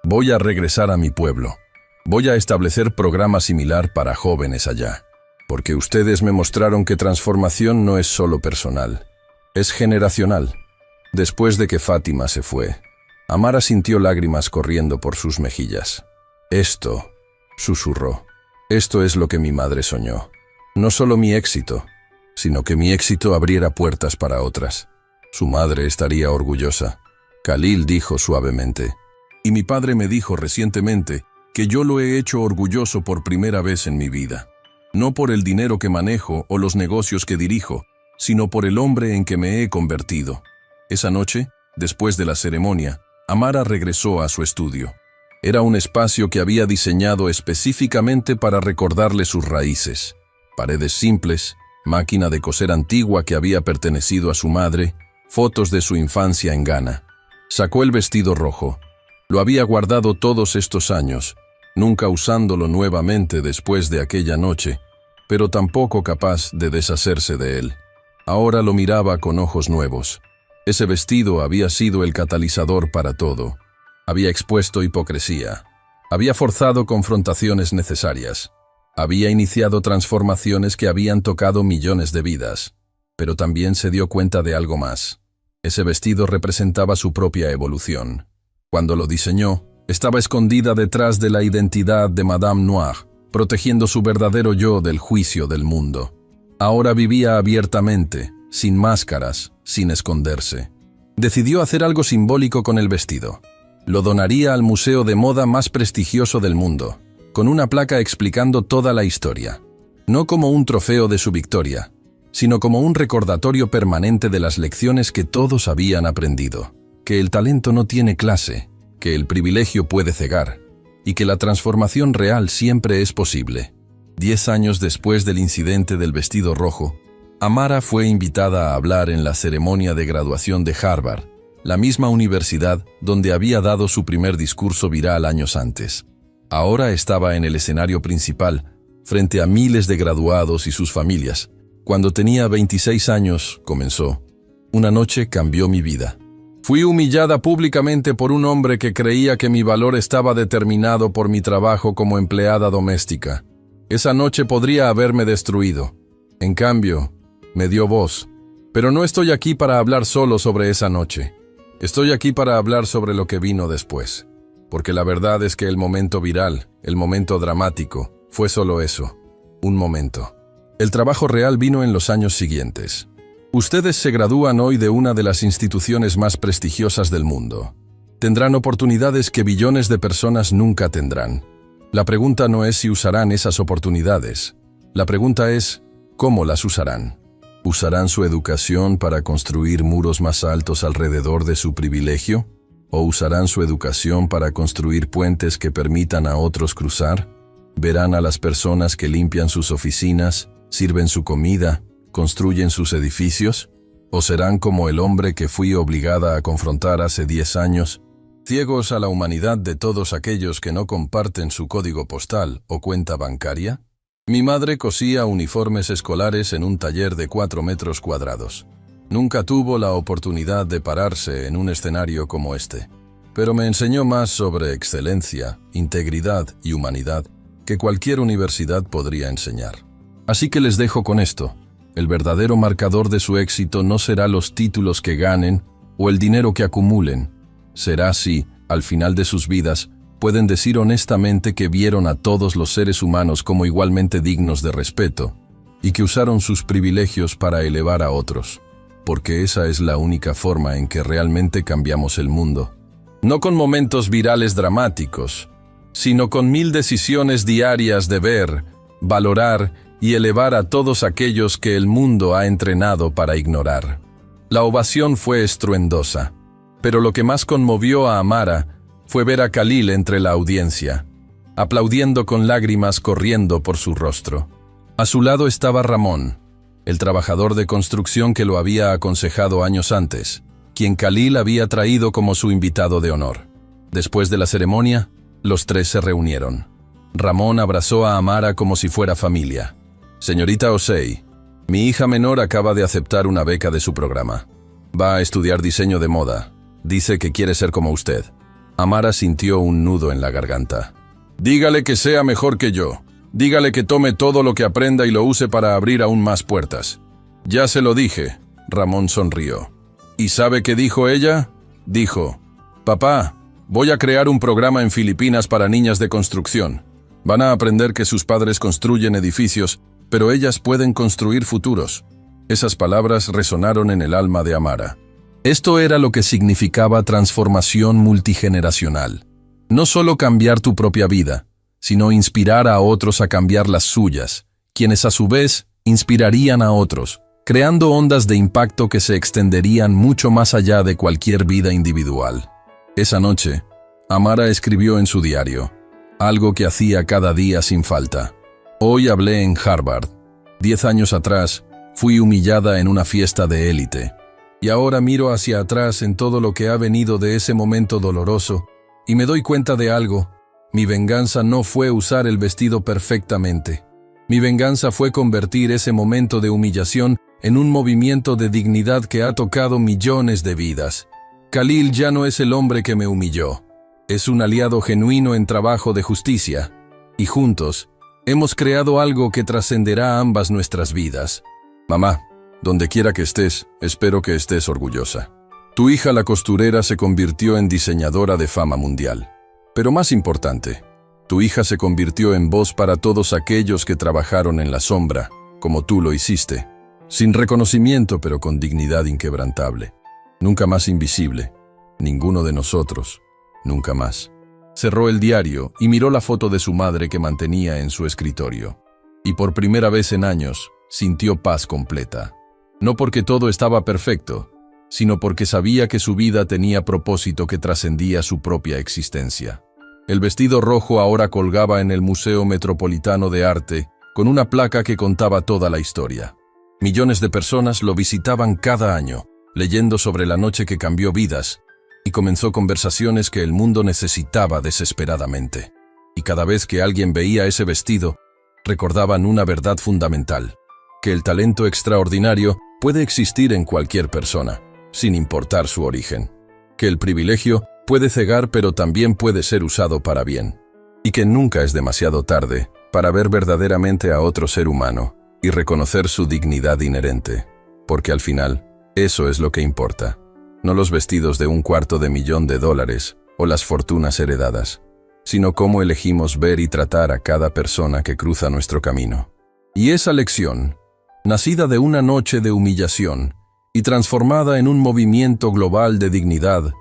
voy a regresar a mi pueblo. Voy a establecer programa similar para jóvenes allá, porque ustedes me mostraron que transformación no es solo personal, es generacional. Después de que Fátima se fue, Amara sintió lágrimas corriendo por sus mejillas. Esto, susurró, esto es lo que mi madre soñó. No solo mi éxito, sino que mi éxito abriera puertas para otras. Su madre estaría orgullosa. Khalil dijo suavemente. Y mi padre me dijo recientemente que yo lo he hecho orgulloso por primera vez en mi vida. No por el dinero que manejo o los negocios que dirijo, sino por el hombre en que me he convertido. Esa noche, después de la ceremonia, Amara regresó a su estudio. Era un espacio que había diseñado específicamente para recordarle sus raíces. Paredes simples, máquina de coser antigua que había pertenecido a su madre, fotos de su infancia en Ghana. Sacó el vestido rojo. Lo había guardado todos estos años, nunca usándolo nuevamente después de aquella noche, pero tampoco capaz de deshacerse de él. Ahora lo miraba con ojos nuevos. Ese vestido había sido el catalizador para todo. Había expuesto hipocresía. Había forzado confrontaciones necesarias. Había iniciado transformaciones que habían tocado millones de vidas, pero también se dio cuenta de algo más. Ese vestido representaba su propia evolución. Cuando lo diseñó, estaba escondida detrás de la identidad de Madame Noire, protegiendo su verdadero yo del juicio del mundo. Ahora vivía abiertamente, sin máscaras, sin esconderse. Decidió hacer algo simbólico con el vestido. Lo donaría al museo de moda más prestigioso del mundo, con una placa explicando toda la historia. No como un trofeo de su victoria, sino como un recordatorio permanente de las lecciones que todos habían aprendido. Que el talento no tiene clase, que el privilegio puede cegar, y que la transformación real siempre es posible. 10 años después del incidente del vestido rojo, Amara fue invitada a hablar en la ceremonia de graduación de Harvard, la misma universidad donde había dado su primer discurso viral años antes. Ahora estaba en el escenario principal, frente a miles de graduados y sus familias. Cuando tenía 26 años, comenzó. Una noche cambió mi vida. Fui humillada públicamente por un hombre que creía que mi valor estaba determinado por mi trabajo como empleada doméstica. Esa noche podría haberme destruido. En cambio, me dio voz. Pero no estoy aquí para hablar solo sobre esa noche. Estoy aquí para hablar sobre lo que vino después. Porque la verdad es que el momento viral, el momento dramático, fue solo eso, un momento. El trabajo real vino en los años siguientes. Ustedes se gradúan hoy de una de las instituciones más prestigiosas del mundo. Tendrán oportunidades que billones de personas nunca tendrán. La pregunta no es si usarán esas oportunidades. La pregunta es, ¿cómo las usarán? ¿Usarán su educación para construir muros más altos alrededor de su privilegio? ¿O usarán su educación para construir puentes que permitan a otros cruzar? ¿Verán a las personas que limpian sus oficinas, sirven su comida, construyen sus edificios? ¿O serán como el hombre que fui obligada a confrontar hace 10 años, ciegos a la humanidad de todos aquellos que no comparten su código postal o cuenta bancaria? Mi madre cosía uniformes escolares en un taller de 4 metros cuadrados. Nunca tuvo la oportunidad de pararse en un escenario como este, pero me enseñó más sobre excelencia, integridad y humanidad que cualquier universidad podría enseñar. Así que les dejo con esto. El verdadero marcador de su éxito no será los títulos que ganen o el dinero que acumulen. Será si, al final de sus vidas, pueden decir honestamente que vieron a todos los seres humanos como igualmente dignos de respeto y que usaron sus privilegios para elevar a otros. Porque esa es la única forma en que realmente cambiamos el mundo. No con momentos virales dramáticos, sino con 1000 decisiones diarias de ver, valorar y elevar a todos aquellos que el mundo ha entrenado para ignorar. La ovación fue estruendosa, pero lo que más conmovió a Amara fue ver a Khalil entre la audiencia, aplaudiendo con lágrimas corriendo por su rostro. A su lado estaba Ramón, el trabajador de construcción que lo había aconsejado años antes, quien Khalil había traído como su invitado de honor. Después de la ceremonia, los tres se reunieron. Ramón abrazó a Amara como si fuera familia. Señorita Osei, mi hija menor acaba de aceptar una beca de su programa. Va a estudiar diseño de moda. Dice que quiere ser como usted. Amara sintió un nudo en la garganta. Dígale que sea mejor que yo. Dígale que tome todo lo que aprenda y lo use para abrir aún más puertas. Ya se lo dije. Ramón sonrió. ¿Y sabe qué dijo ella? Dijo, papá, voy a crear un programa en Filipinas para niñas de construcción. Van a aprender que sus padres construyen edificios, pero ellas pueden construir futuros. Esas palabras resonaron en el alma de Amara. Esto era lo que significaba transformación multigeneracional. No solo cambiar tu propia vida, sino inspirar a otros a cambiar las suyas, quienes a su vez inspirarían a otros, creando ondas de impacto que se extenderían mucho más allá de cualquier vida individual. Esa noche, Amara escribió en su diario, algo que hacía cada día sin falta. Hoy hablé en Harvard. 10 años atrás, fui humillada en una fiesta de élite. Y ahora miro hacia atrás en todo lo que ha venido de ese momento doloroso y me doy cuenta de algo. Mi venganza no fue usar el vestido perfectamente. Mi venganza fue convertir ese momento de humillación en un movimiento de dignidad que ha tocado millones de vidas. Khalil ya no es el hombre que me humilló. Es un aliado genuino en trabajo de justicia. Y juntos, Hemos creado algo que trascenderá ambas nuestras vidas. Mamá, donde quiera que estés, espero que estés orgullosa. Tu hija la costurera se convirtió en diseñadora de fama mundial. Pero más importante, tu hija se convirtió en voz para todos aquellos que trabajaron en la sombra, como tú lo hiciste. Sin reconocimiento, pero con dignidad inquebrantable. Nunca más invisible. Ninguno de nosotros. Nunca más. Cerró el diario y miró la foto de su madre que mantenía en su escritorio. Y por primera vez en años, sintió paz completa. No porque todo estaba perfecto, sino porque sabía que su vida tenía propósito que trascendía su propia existencia. El vestido rojo ahora colgaba en el Museo Metropolitano de Arte, con una placa que contaba toda la historia. Millones de personas lo visitaban cada año, leyendo sobre la noche que cambió vidas, y comenzó conversaciones que el mundo necesitaba desesperadamente. Y cada vez que alguien veía ese vestido, recordaban una verdad fundamental, que el talento extraordinario puede existir en cualquier persona, sin importar su origen. Que el privilegio puede cegar pero también puede ser usado para bien. Y que nunca es demasiado tarde para ver verdaderamente a otro ser humano y reconocer su dignidad inherente. Porque al final, eso es lo que importa. No los vestidos de $250,000 o las fortunas heredadas, sino cómo elegimos ver y tratar a cada persona que cruza nuestro camino. Y esa lección, nacida de una noche de humillación y transformada en un movimiento global de dignidad,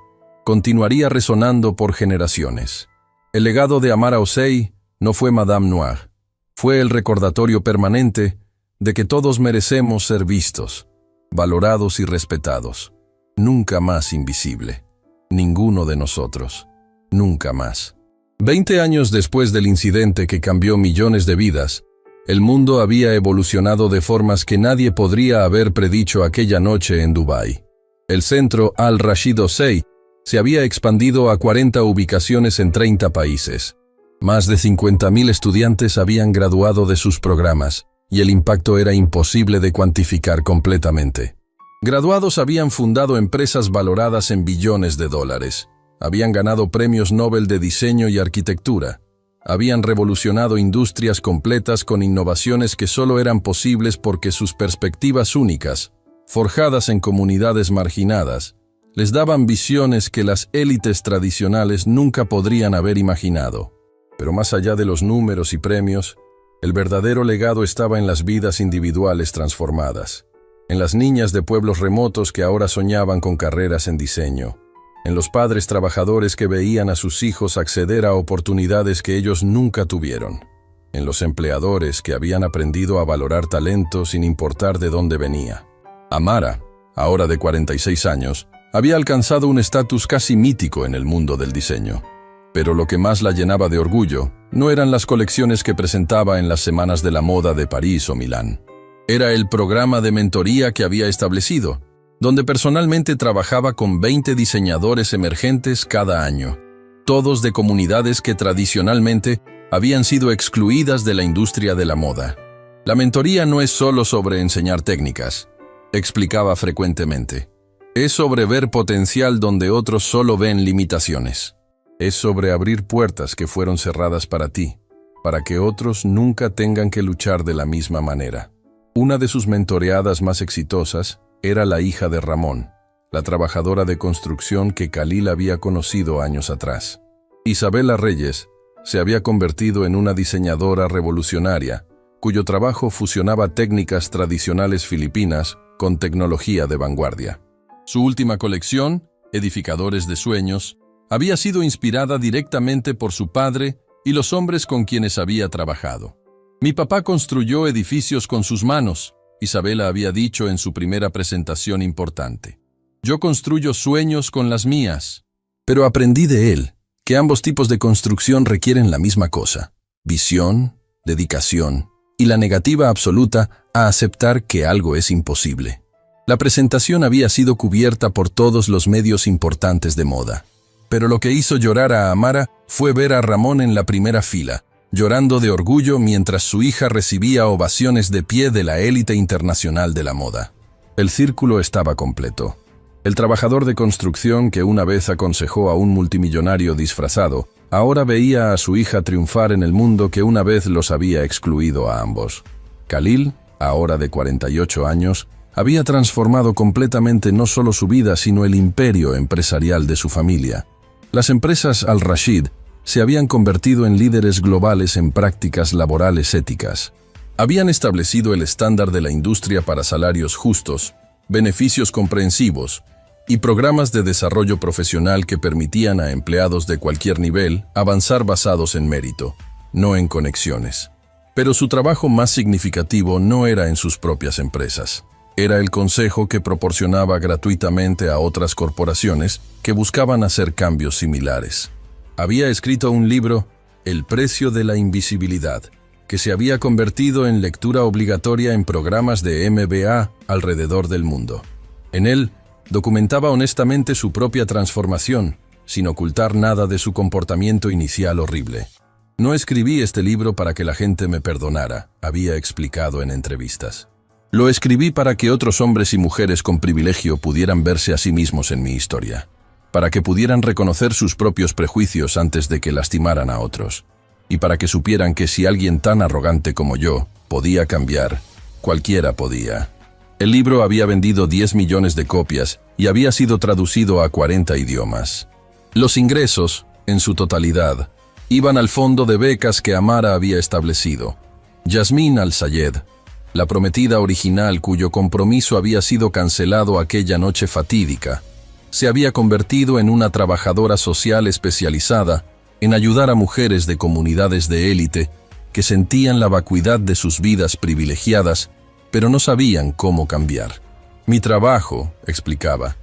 continuaría resonando por generaciones. El legado de Amara Osei no fue Madame Noire, fue el recordatorio permanente de que todos merecemos ser vistos, valorados y respetados. Nunca más invisible. Ninguno de nosotros. Nunca más. 20 años después del incidente que cambió millones de vidas, el mundo había evolucionado de formas que nadie podría haber predicho aquella noche en Dubái. El centro Al-Rashid Osei se había expandido a 40 ubicaciones en 30 países. Más de 50,000 estudiantes habían graduado de sus programas, y el impacto era imposible de cuantificar completamente. Graduados habían fundado empresas valoradas en billones de dólares. Habían ganado premios Nobel de diseño y arquitectura. Habían revolucionado industrias completas con innovaciones que solo eran posibles porque sus perspectivas únicas, forjadas en comunidades marginadas, les daban visiones que las élites tradicionales nunca podrían haber imaginado. Pero más allá de los números y premios, el verdadero legado estaba en las vidas individuales transformadas. En las niñas de pueblos remotos que ahora soñaban con carreras en diseño, en los padres trabajadores que veían a sus hijos acceder a oportunidades que ellos nunca tuvieron, en los empleadores que habían aprendido a valorar talento sin importar de dónde venía. Amara, ahora de 46 años, había alcanzado un estatus casi mítico en el mundo del diseño. Pero lo que más la llenaba de orgullo no eran las colecciones que presentaba en las semanas de la moda de París o Milán. Era el programa de mentoría que había establecido, donde personalmente trabajaba con 20 diseñadores emergentes cada año, todos de comunidades que tradicionalmente habían sido excluidas de la industria de la moda. La mentoría no es solo sobre enseñar técnicas, explicaba frecuentemente. Es sobre ver potencial donde otros solo ven limitaciones. Es sobre abrir puertas que fueron cerradas para ti, para que otros nunca tengan que luchar de la misma manera. Una de sus mentoreadas más exitosas era la hija de Ramón, la trabajadora de construcción que Khalil había conocido años atrás. Isabela Reyes se había convertido en una diseñadora revolucionaria, cuyo trabajo fusionaba técnicas tradicionales filipinas con tecnología de vanguardia. Su última colección, Edificadores de Sueños, había sido inspirada directamente por su padre y los hombres con quienes había trabajado. Mi papá construyó edificios con sus manos, Isabela había dicho en su primera presentación importante. Yo construyo sueños con las mías. Pero aprendí de él que ambos tipos de construcción requieren la misma cosa: visión, dedicación y la negativa absoluta a aceptar que algo es imposible. La presentación había sido cubierta por todos los medios importantes de moda. Pero lo que hizo llorar a Amara fue ver a Ramón en la primera fila, llorando de orgullo mientras su hija recibía ovaciones de pie de la élite internacional de la moda. El círculo estaba completo. El trabajador de construcción que una vez aconsejó a un multimillonario disfrazado, ahora veía a su hija triunfar en el mundo que una vez los había excluido a ambos. Khalil, ahora de 48 años, había transformado completamente no solo su vida, sino el imperio empresarial de su familia. Las empresas Al-Rashid se habían convertido en líderes globales en prácticas laborales éticas. Habían establecido el estándar de la industria para salarios justos, beneficios comprensivos y programas de desarrollo profesional que permitían a empleados de cualquier nivel avanzar basados en mérito, no en conexiones. Pero su trabajo más significativo no era en sus propias empresas. Era el consejo que proporcionaba gratuitamente a otras corporaciones que buscaban hacer cambios similares. Había escrito un libro, El precio de la invisibilidad, que se había convertido en lectura obligatoria en programas de MBA alrededor del mundo. En él, documentaba honestamente su propia transformación, sin ocultar nada de su comportamiento inicial horrible. No escribí este libro para que la gente me perdonara, había explicado en entrevistas. Lo escribí para que otros hombres y mujeres con privilegio pudieran verse a sí mismos en mi historia, para que pudieran reconocer sus propios prejuicios antes de que lastimaran a otros, y para que supieran que si alguien tan arrogante como yo podía cambiar, cualquiera podía. El libro había vendido 10 millones de copias y había sido traducido a 40 idiomas. Los ingresos, en su totalidad, iban al fondo de becas que Amara había establecido. Yasmín Al-Sayed, la prometida original cuyo compromiso había sido cancelado aquella noche fatídica, se había convertido en una trabajadora social especializada en ayudar a mujeres de comunidades de élite que sentían la vacuidad de sus vidas privilegiadas, pero no sabían cómo cambiar. Mi trabajo, explicaba,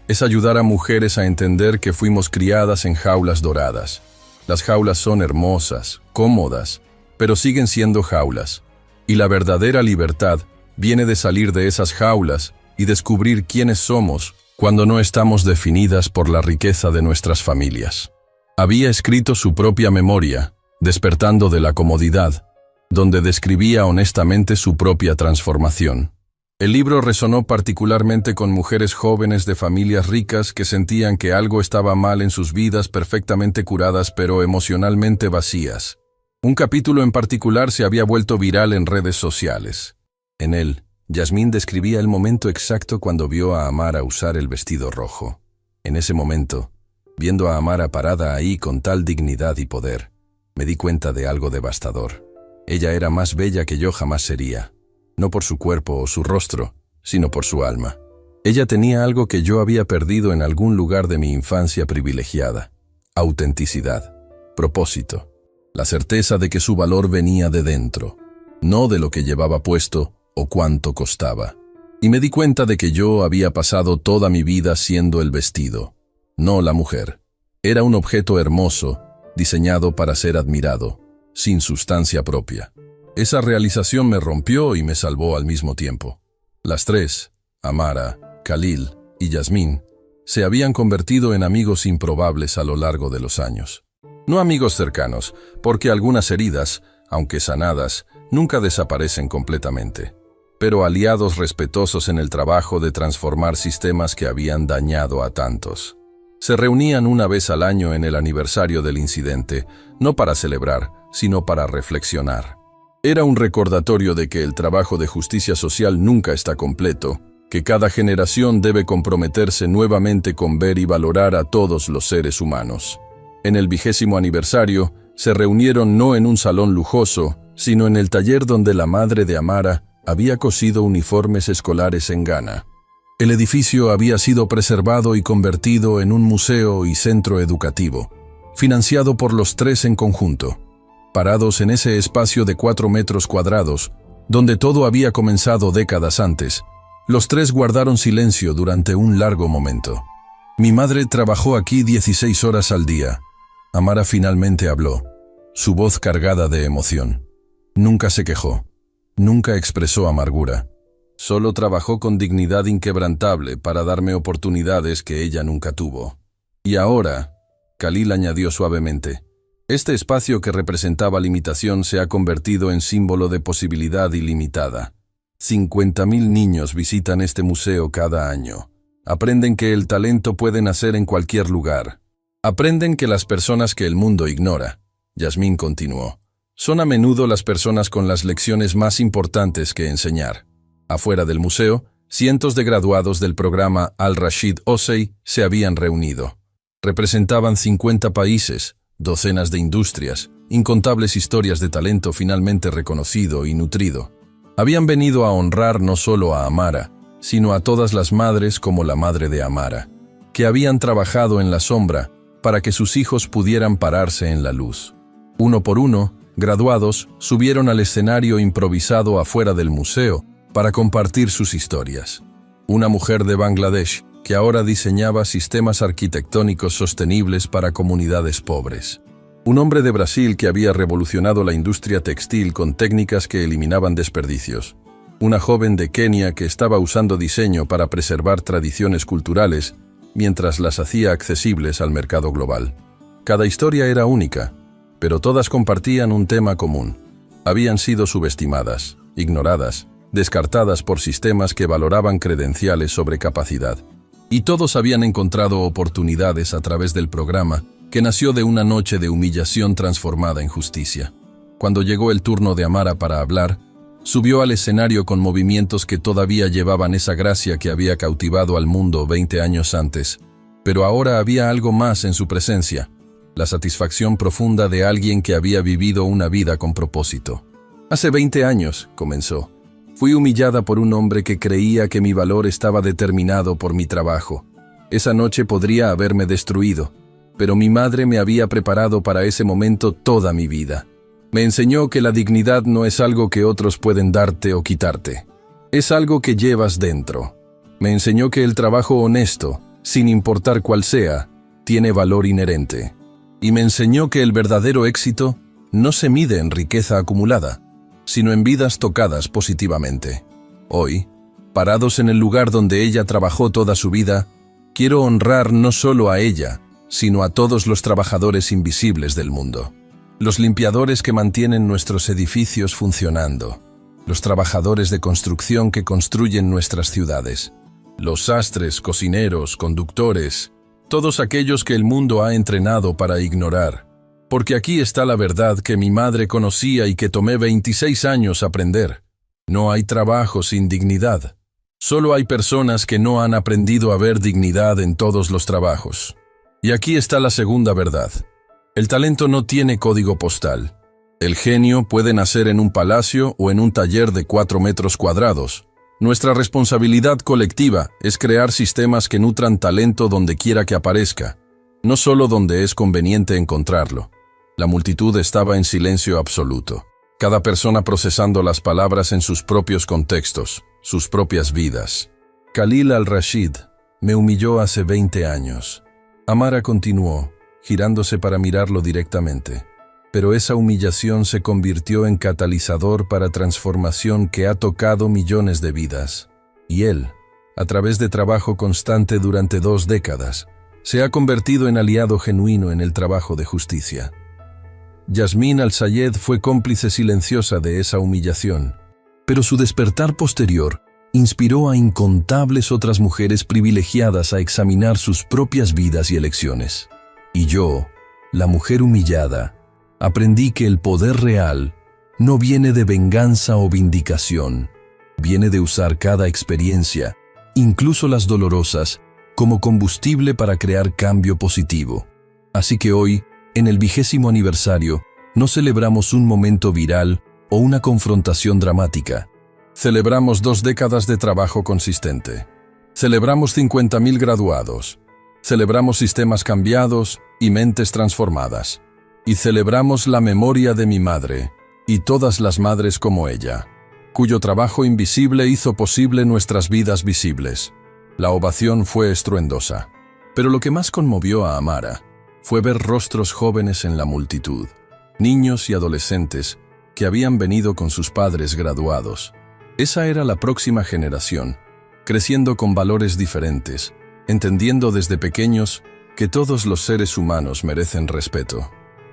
es ayudar a mujeres a entender que fuimos criadas en jaulas doradas. Las jaulas son hermosas, cómodas, pero siguen siendo jaulas. Y la verdadera libertad viene de salir de esas jaulas y descubrir quiénes somos cuando no estamos definidas por la riqueza de nuestras familias. Había escrito su propia memoria, Despertando de la comodidad, donde describía honestamente su propia transformación. El libro resonó particularmente con mujeres jóvenes de familias ricas que sentían que algo estaba mal en sus vidas, perfectamente curadas pero emocionalmente vacías. Un capítulo en particular se había vuelto viral en redes sociales. En él, Yasmín describía el momento exacto cuando vio a Amara usar el vestido rojo. En ese momento, viendo a Amara parada ahí con tal dignidad y poder, me di cuenta de algo devastador. Ella era más bella que yo jamás sería, no por su cuerpo o su rostro, sino por su alma. Ella tenía algo que yo había perdido en algún lugar de mi infancia privilegiada: autenticidad, propósito, la certeza de que su valor venía de dentro, no de lo que llevaba puesto o cuánto costaba. Y me di cuenta de que yo había pasado toda mi vida siendo el vestido, no la mujer. Era un objeto hermoso, diseñado para ser admirado, sin sustancia propia. Esa realización me rompió y me salvó al mismo tiempo. Las tres, Amara, Khalil y Yasmín, se habían convertido en amigos improbables a lo largo de los años. No amigos cercanos, porque algunas heridas, aunque sanadas, nunca desaparecen completamente, pero aliados respetuosos en el trabajo de transformar sistemas que habían dañado a tantos. Se reunían una vez al año en el aniversario del incidente, no para celebrar, sino para reflexionar. Era un recordatorio de que el trabajo de justicia social nunca está completo, que cada generación debe comprometerse nuevamente con ver y valorar a todos los seres humanos. En el 20º aniversario, se reunieron no en un salón lujoso, sino en el taller donde la madre de Amara había cosido uniformes escolares en Ghana. El edificio había sido preservado y convertido en un museo y centro educativo, financiado por los tres en conjunto. Parados en ese espacio de 4 metros cuadrados, donde todo había comenzado décadas antes, los tres guardaron silencio durante un largo momento. Mi madre trabajó aquí 16 horas al día. Amara finalmente habló, su voz cargada de emoción. Nunca se quejó, nunca expresó amargura. Solo trabajó con dignidad inquebrantable para darme oportunidades que ella nunca tuvo. Y ahora, Khalil añadió suavemente, este espacio que representaba limitación se ha convertido en símbolo de posibilidad ilimitada. 50.000 niños visitan este museo cada año. Aprenden que el talento puede nacer en cualquier lugar. Aprenden que las personas que el mundo ignora, Yasmín continuó, son a menudo las personas con las lecciones más importantes que enseñar. Afuera del museo, cientos de graduados del programa Al-Rashid Ossey se habían reunido. Representaban 50 países, docenas de industrias, incontables historias de talento finalmente reconocido y nutrido. Habían venido a honrar no solo a Amara, sino a todas las madres como la madre de Amara, que habían trabajado en la sombra para que sus hijos pudieran pararse en la luz. Uno por uno, graduados subieron al escenario improvisado afuera del museo para compartir sus historias. Una mujer de Bangladesh, que ahora diseñaba sistemas arquitectónicos sostenibles para comunidades pobres. Un hombre de Brasil que había revolucionado la industria textil con técnicas que eliminaban desperdicios. Una joven de Kenia que estaba usando diseño para preservar tradiciones culturales mientras las hacía accesibles al mercado global. Cada historia era única, pero todas compartían un tema común. Habían sido subestimadas, ignoradas, descartadas por sistemas que valoraban credenciales sobre capacidad. Y todos habían encontrado oportunidades a través del programa que nació de una noche de humillación transformada en justicia. Cuando llegó el turno de Amara para hablar, subió al escenario con movimientos que todavía llevaban esa gracia que había cautivado al mundo 20 años antes. Pero ahora había algo más en su presencia, la satisfacción profunda de alguien que había vivido una vida con propósito. Hace 20 años, comenzó, fui humillada por un hombre que creía que mi valor estaba determinado por mi trabajo. Esa noche podría haberme destruido, pero mi madre me había preparado para ese momento toda mi vida. Me enseñó que la dignidad no es algo que otros pueden darte o quitarte. Es algo que llevas dentro. Me enseñó que el trabajo honesto, sin importar cuál sea, tiene valor inherente. Y me enseñó que el verdadero éxito no se mide en riqueza acumulada, sino en vidas tocadas positivamente. Hoy, parados en el lugar donde ella trabajó toda su vida, quiero honrar no solo a ella, sino a todos los trabajadores invisibles del mundo. Los limpiadores que mantienen nuestros edificios funcionando, los trabajadores de construcción que construyen nuestras ciudades, los sastres, cocineros, conductores, todos aquellos que el mundo ha entrenado para ignorar. Porque aquí está la verdad que mi madre conocía y que tomé 26 años aprender. No hay trabajo sin dignidad. Solo hay personas que no han aprendido a ver dignidad en todos los trabajos. Y aquí está la segunda verdad. El talento no tiene código postal. El genio puede nacer en un palacio o en un taller de 4 metros cuadrados. Nuestra responsabilidad colectiva es crear sistemas que nutran talento donde quiera que aparezca, no solo donde es conveniente encontrarlo. La multitud estaba en silencio absoluto, cada persona procesando las palabras en sus propios contextos, sus propias vidas. Khalil al-Rashid me humilló hace 20 años. Amara continuó, girándose para mirarlo directamente. Pero esa humillación se convirtió en catalizador para transformación que ha tocado millones de vidas. Y él, a través de trabajo constante durante 2 décadas, se ha convertido en aliado genuino en el trabajo de justicia. Yasmín al-Sayed fue cómplice silenciosa de esa humillación, pero su despertar posterior inspiró a incontables otras mujeres privilegiadas a examinar sus propias vidas y elecciones. Y yo, la mujer humillada, aprendí que el poder real no viene de venganza o vindicación, viene de usar cada experiencia, incluso las dolorosas, como combustible para crear cambio positivo. Así que hoy, en el 20º aniversario, no celebramos un momento viral o una confrontación dramática. Celebramos 2 décadas de trabajo consistente. Celebramos 50.000 graduados. Celebramos sistemas cambiados y mentes transformadas. Y celebramos la memoria de mi madre, y todas las madres como ella, cuyo trabajo invisible hizo posible nuestras vidas visibles. La ovación fue estruendosa. Pero lo que más conmovió a Amara fue ver rostros jóvenes en la multitud, niños y adolescentes que habían venido con sus padres graduados. Esa era la próxima generación, creciendo con valores diferentes, entendiendo desde pequeños que todos los seres humanos merecen respeto.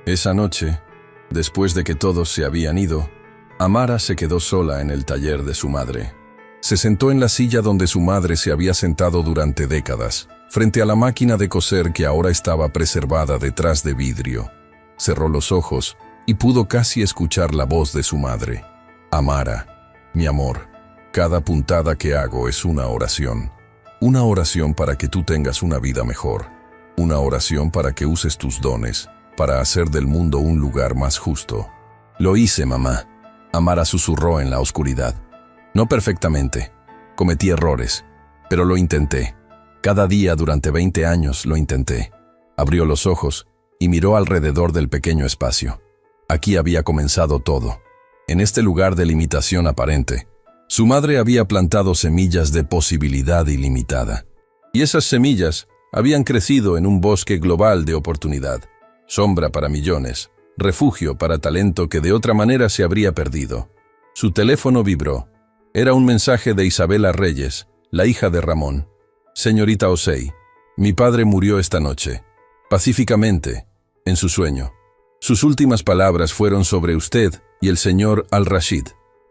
Esa noche, después de que todos se habían ido, Amara se quedó sola en el taller de su madre. Se sentó en la silla donde su madre se había sentado durante décadas, frente a la máquina de coser que ahora estaba preservada detrás de vidrio. Cerró los ojos y pudo casi escuchar la voz de su madre. Amara, mi amor, cada puntada que hago es una oración. Una oración para que tú tengas una vida mejor. Una oración para que uses tus dones, para hacer del mundo un lugar más justo. Lo hice, mamá. Amara susurró en la oscuridad. No perfectamente. Cometí errores, pero lo intenté. Cada día durante 20 años lo intenté. Abrió los ojos y miró alrededor del pequeño espacio. Aquí había comenzado todo. En este lugar de limitación aparente, su madre había plantado semillas de posibilidad ilimitada. Y esas semillas habían crecido en un bosque global de oportunidad. Sombra para millones, refugio para talento que de otra manera se habría perdido. Su teléfono vibró. Era un mensaje de Isabela Reyes, la hija de Ramón. Señorita Osei, mi padre murió esta noche, pacíficamente, en su sueño. Sus últimas palabras fueron sobre usted y el señor Al-Rashid.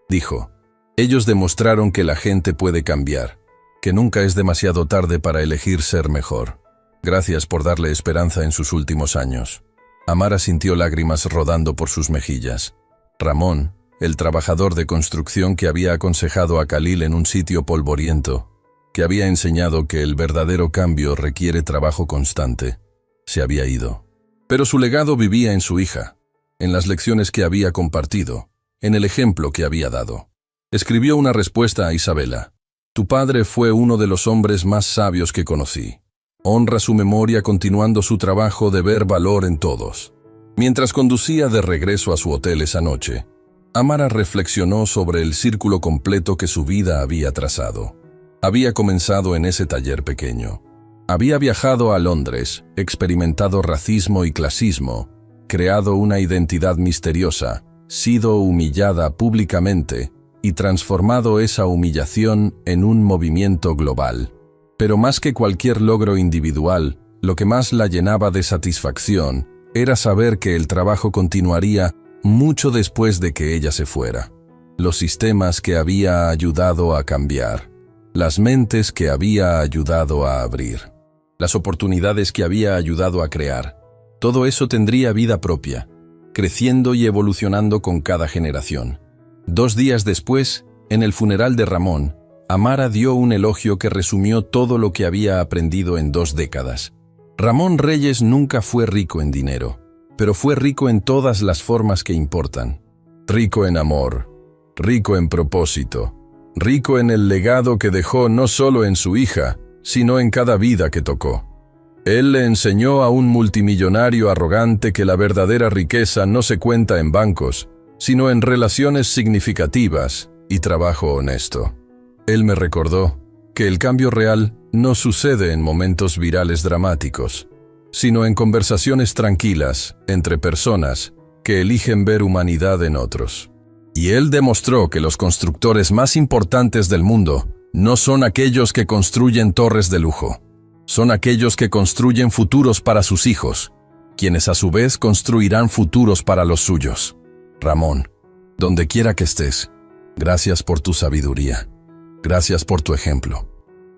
Dijo, ellos demostraron que la gente puede cambiar, que nunca es demasiado tarde para elegir ser mejor. Gracias por darle esperanza en sus últimos años. Amara sintió lágrimas rodando por sus mejillas. Ramón, el trabajador de construcción que había aconsejado a Khalil en un sitio polvoriento, que había enseñado que el verdadero cambio requiere trabajo constante, se había ido. Pero su legado vivía en su hija, en las lecciones que había compartido, en el ejemplo que había dado. Escribió una respuesta a Isabela. Tu padre fue uno de los hombres más sabios que conocí. Honra su memoria continuando su trabajo de ver valor en todos. Mientras conducía de regreso a su hotel esa noche, Amara reflexionó sobre el círculo completo que su vida había trazado. Había comenzado en ese taller pequeño. Había viajado a Londres, experimentado racismo y clasismo, creado una identidad misteriosa, sido humillada públicamente y transformado esa humillación en un movimiento global. Pero más que cualquier logro individual, lo que más la llenaba de satisfacción era saber que el trabajo continuaría mucho después de que ella se fuera. Los sistemas que había ayudado a cambiar, las mentes que había ayudado a abrir, las oportunidades que había ayudado a crear, todo eso tendría vida propia, creciendo y evolucionando con cada generación. 2 días después, en el funeral de Ramón, Amara dio un elogio que resumió todo lo que había aprendido en 2 décadas. Ramón Reyes nunca fue rico en dinero, pero fue rico en todas las formas que importan. Rico en amor, rico en propósito, rico en el legado que dejó no solo en su hija, sino en cada vida que tocó. Él le enseñó a un multimillonario arrogante que la verdadera riqueza no se cuenta en bancos, sino en relaciones significativas y trabajo honesto. Él me recordó que el cambio real no sucede en momentos virales dramáticos, sino en conversaciones tranquilas entre personas que eligen ver humanidad en otros. Y él demostró que los constructores más importantes del mundo no son aquellos que construyen torres de lujo, son aquellos que construyen futuros para sus hijos, quienes a su vez construirán futuros para los suyos. Ramón, donde quiera que estés, gracias por tu sabiduría, gracias por tu ejemplo.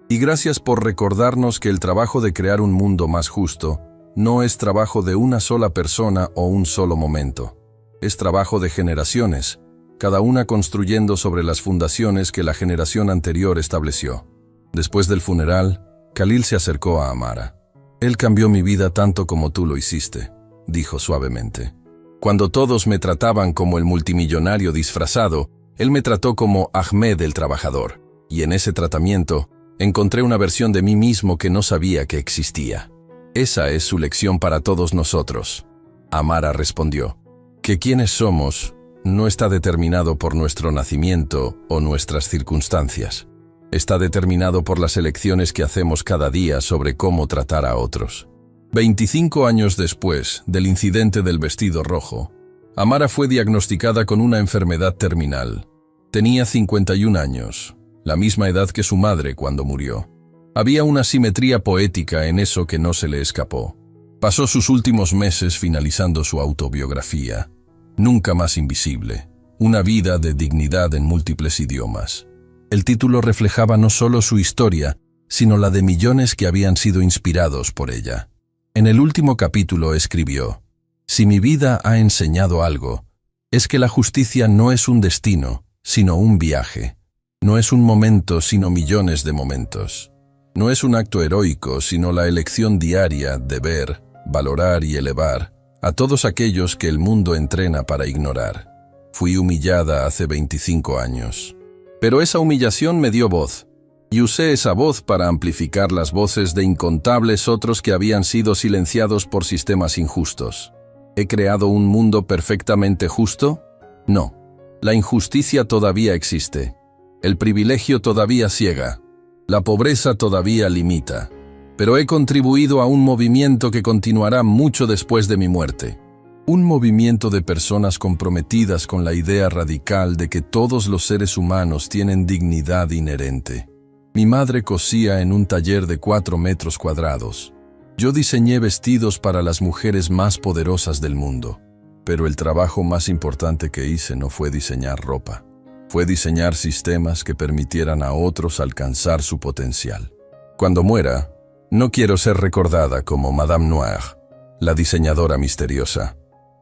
Y gracias por recordarnos que el trabajo de crear un mundo más justo no es trabajo de una sola persona o un solo momento. Es trabajo de generaciones, cada una construyendo sobre las fundaciones que la generación anterior estableció. Después del funeral, Khalil se acercó a Amara. Él cambió mi vida tanto como tú lo hiciste, dijo suavemente. Cuando todos me trataban como el multimillonario disfrazado, él me trató como Ahmed el trabajador, y en ese tratamiento encontré una versión de mí mismo que no sabía que existía. Esa es su lección para todos nosotros. Amara respondió, que quienes somos no está determinado por nuestro nacimiento o nuestras circunstancias. Está determinado por las elecciones que hacemos cada día sobre cómo tratar a otros. 25 años después del incidente del vestido rojo, Amara fue diagnosticada con una enfermedad terminal. Tenía 51 años, la misma edad que su madre cuando murió. Había una simetría poética en eso que no se le escapó. Pasó sus últimos meses finalizando su autobiografía, Nunca más invisible, una vida de dignidad en múltiples idiomas. El título reflejaba no solo su historia, sino la de millones que habían sido inspirados por ella. En el último capítulo escribió: «Si mi vida ha enseñado algo, es que la justicia no es un destino, sino un viaje. No es un momento, sino millones de momentos. No es un acto heroico, sino la elección diaria de ver, valorar y elevar a todos aquellos que el mundo entrena para ignorar. Fui humillada hace 25 años. Pero esa humillación me dio voz, y usé esa voz para amplificar las voces de incontables otros que habían sido silenciados por sistemas injustos. ¿He creado un mundo perfectamente justo? No. La injusticia todavía existe. El privilegio todavía ciega. La pobreza todavía limita. Pero he contribuido a un movimiento que continuará mucho después de mi muerte. Un movimiento de personas comprometidas con la idea radical de que todos los seres humanos tienen dignidad inherente. Mi madre cosía en un taller de 4 metros cuadrados. Yo diseñé vestidos para las mujeres más poderosas del mundo. Pero el trabajo más importante que hice no fue diseñar ropa. Fue diseñar sistemas que permitieran a otros alcanzar su potencial. Cuando muera, no quiero ser recordada como Madame Noire, la diseñadora misteriosa.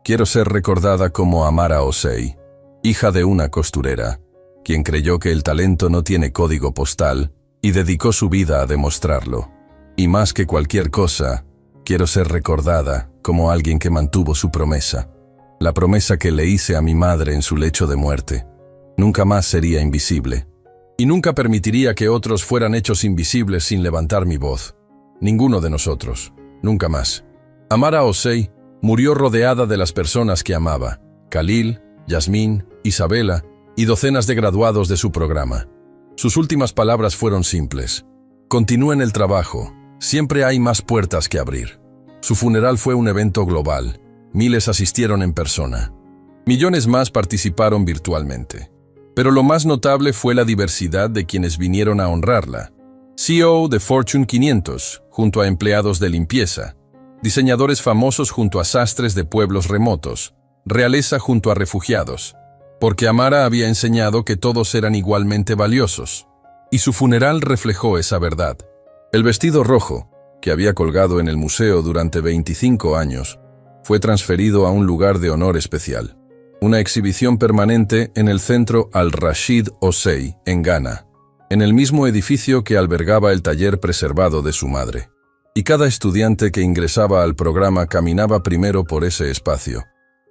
Quiero ser recordada como Amara Osei, hija de una costurera, quien creyó que el talento no tiene código postal y dedicó su vida a demostrarlo. Y más que cualquier cosa, quiero ser recordada como alguien que mantuvo su promesa. La promesa que le hice a mi madre en su lecho de muerte. Nunca más sería invisible. Y nunca permitiría que otros fueran hechos invisibles sin levantar mi voz. Ninguno de nosotros. Nunca más. Amara Osei murió rodeada de las personas que amaba. Khalil, Yasmín, Isabela y docenas de graduados de su programa. Sus últimas palabras fueron simples. Continúen el trabajo. Siempre hay más puertas que abrir. Su funeral fue un evento global. Miles asistieron en persona. Millones más participaron virtualmente. Pero lo más notable fue la diversidad de quienes vinieron a honrarla. CEO de Fortune 500, junto a empleados de limpieza. Diseñadores famosos junto a sastres de pueblos remotos. Realeza junto a refugiados. Porque Amara había enseñado que todos eran igualmente valiosos. Y su funeral reflejó esa verdad. El vestido rojo, que había colgado en el museo durante 25 años, fue transferido a un lugar de honor especial. Una exhibición permanente en el centro Al-Rashid Osei, en Ghana, en el mismo edificio que albergaba el taller preservado de su madre. Y cada estudiante que ingresaba al programa caminaba primero por ese espacio.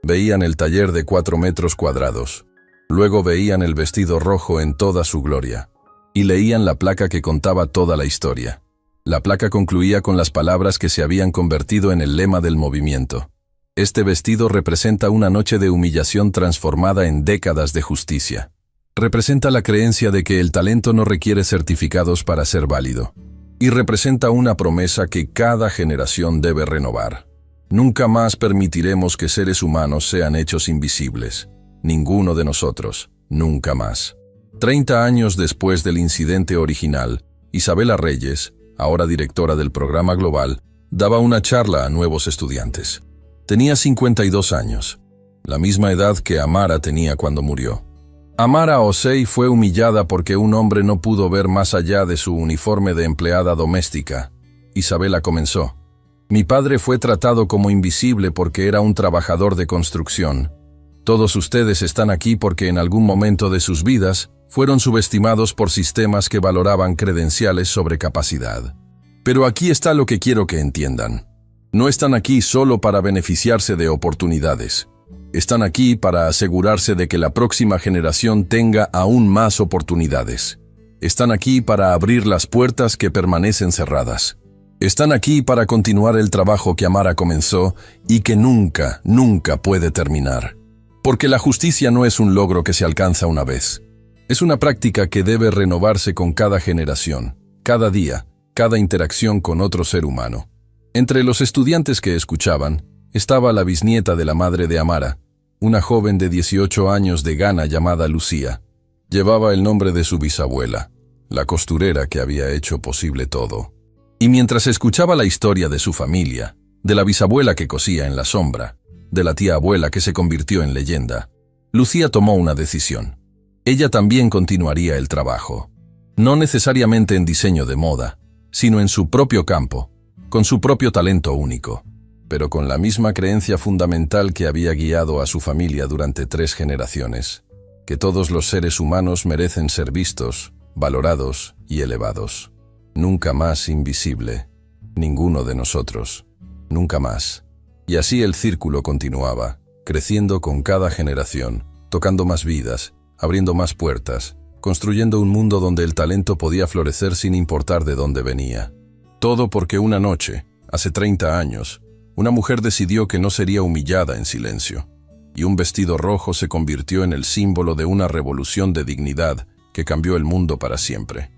Veían el taller de 4 metros cuadrados. Luego veían el vestido rojo en toda su gloria. Y leían la placa que contaba toda la historia. La placa concluía con las palabras que se habían convertido en el lema del movimiento. Este vestido representa una noche de humillación transformada en décadas de justicia. Representa la creencia de que el talento no requiere certificados para ser válido. Y representa una promesa que cada generación debe renovar. Nunca más permitiremos que seres humanos sean hechos invisibles. Ninguno de nosotros. Nunca más. 30 años después del incidente original, Isabela Reyes, ahora directora del programa global, daba una charla a nuevos estudiantes. Tenía 52 años, la misma edad que Amara tenía cuando murió. Amara Osei fue humillada porque un hombre no pudo ver más allá de su uniforme de empleada doméstica. Isabela comenzó. Mi padre fue tratado como invisible porque era un trabajador de construcción. Todos ustedes están aquí porque en algún momento de sus vidas fueron subestimados por sistemas que valoraban credenciales sobre capacidad. Pero aquí está lo que quiero que entiendan. No están aquí solo para beneficiarse de oportunidades. Están aquí para asegurarse de que la próxima generación tenga aún más oportunidades. Están aquí para abrir las puertas que permanecen cerradas. Están aquí para continuar el trabajo que Amara comenzó y que nunca, nunca puede terminar. Porque la justicia no es un logro que se alcanza una vez. Es una práctica que debe renovarse con cada generación, cada día, cada interacción con otro ser humano. Entre los estudiantes que escuchaban, estaba la bisnieta de la madre de Amara, una joven de 18 años de Ghana llamada Lucía. Llevaba el nombre de su bisabuela, la costurera que había hecho posible todo. Y mientras escuchaba la historia de su familia, de la bisabuela que cosía en la sombra, de la tía abuela que se convirtió en leyenda, Lucía tomó una decisión. Ella también continuaría el trabajo, no necesariamente en diseño de moda, sino en su propio campo, con su propio talento único, pero con la misma creencia fundamental que había guiado a su familia durante 3 generaciones, que todos los seres humanos merecen ser vistos, valorados y elevados. Nunca más invisible, ninguno de nosotros, nunca más. Y así el círculo continuaba, creciendo con cada generación, tocando más vidas, abriendo más puertas, construyendo un mundo donde el talento podía florecer sin importar de dónde venía. Todo porque una noche, hace 30 años, una mujer decidió que no sería humillada en silencio, y un vestido rojo se convirtió en el símbolo de una revolución de dignidad que cambió el mundo para siempre.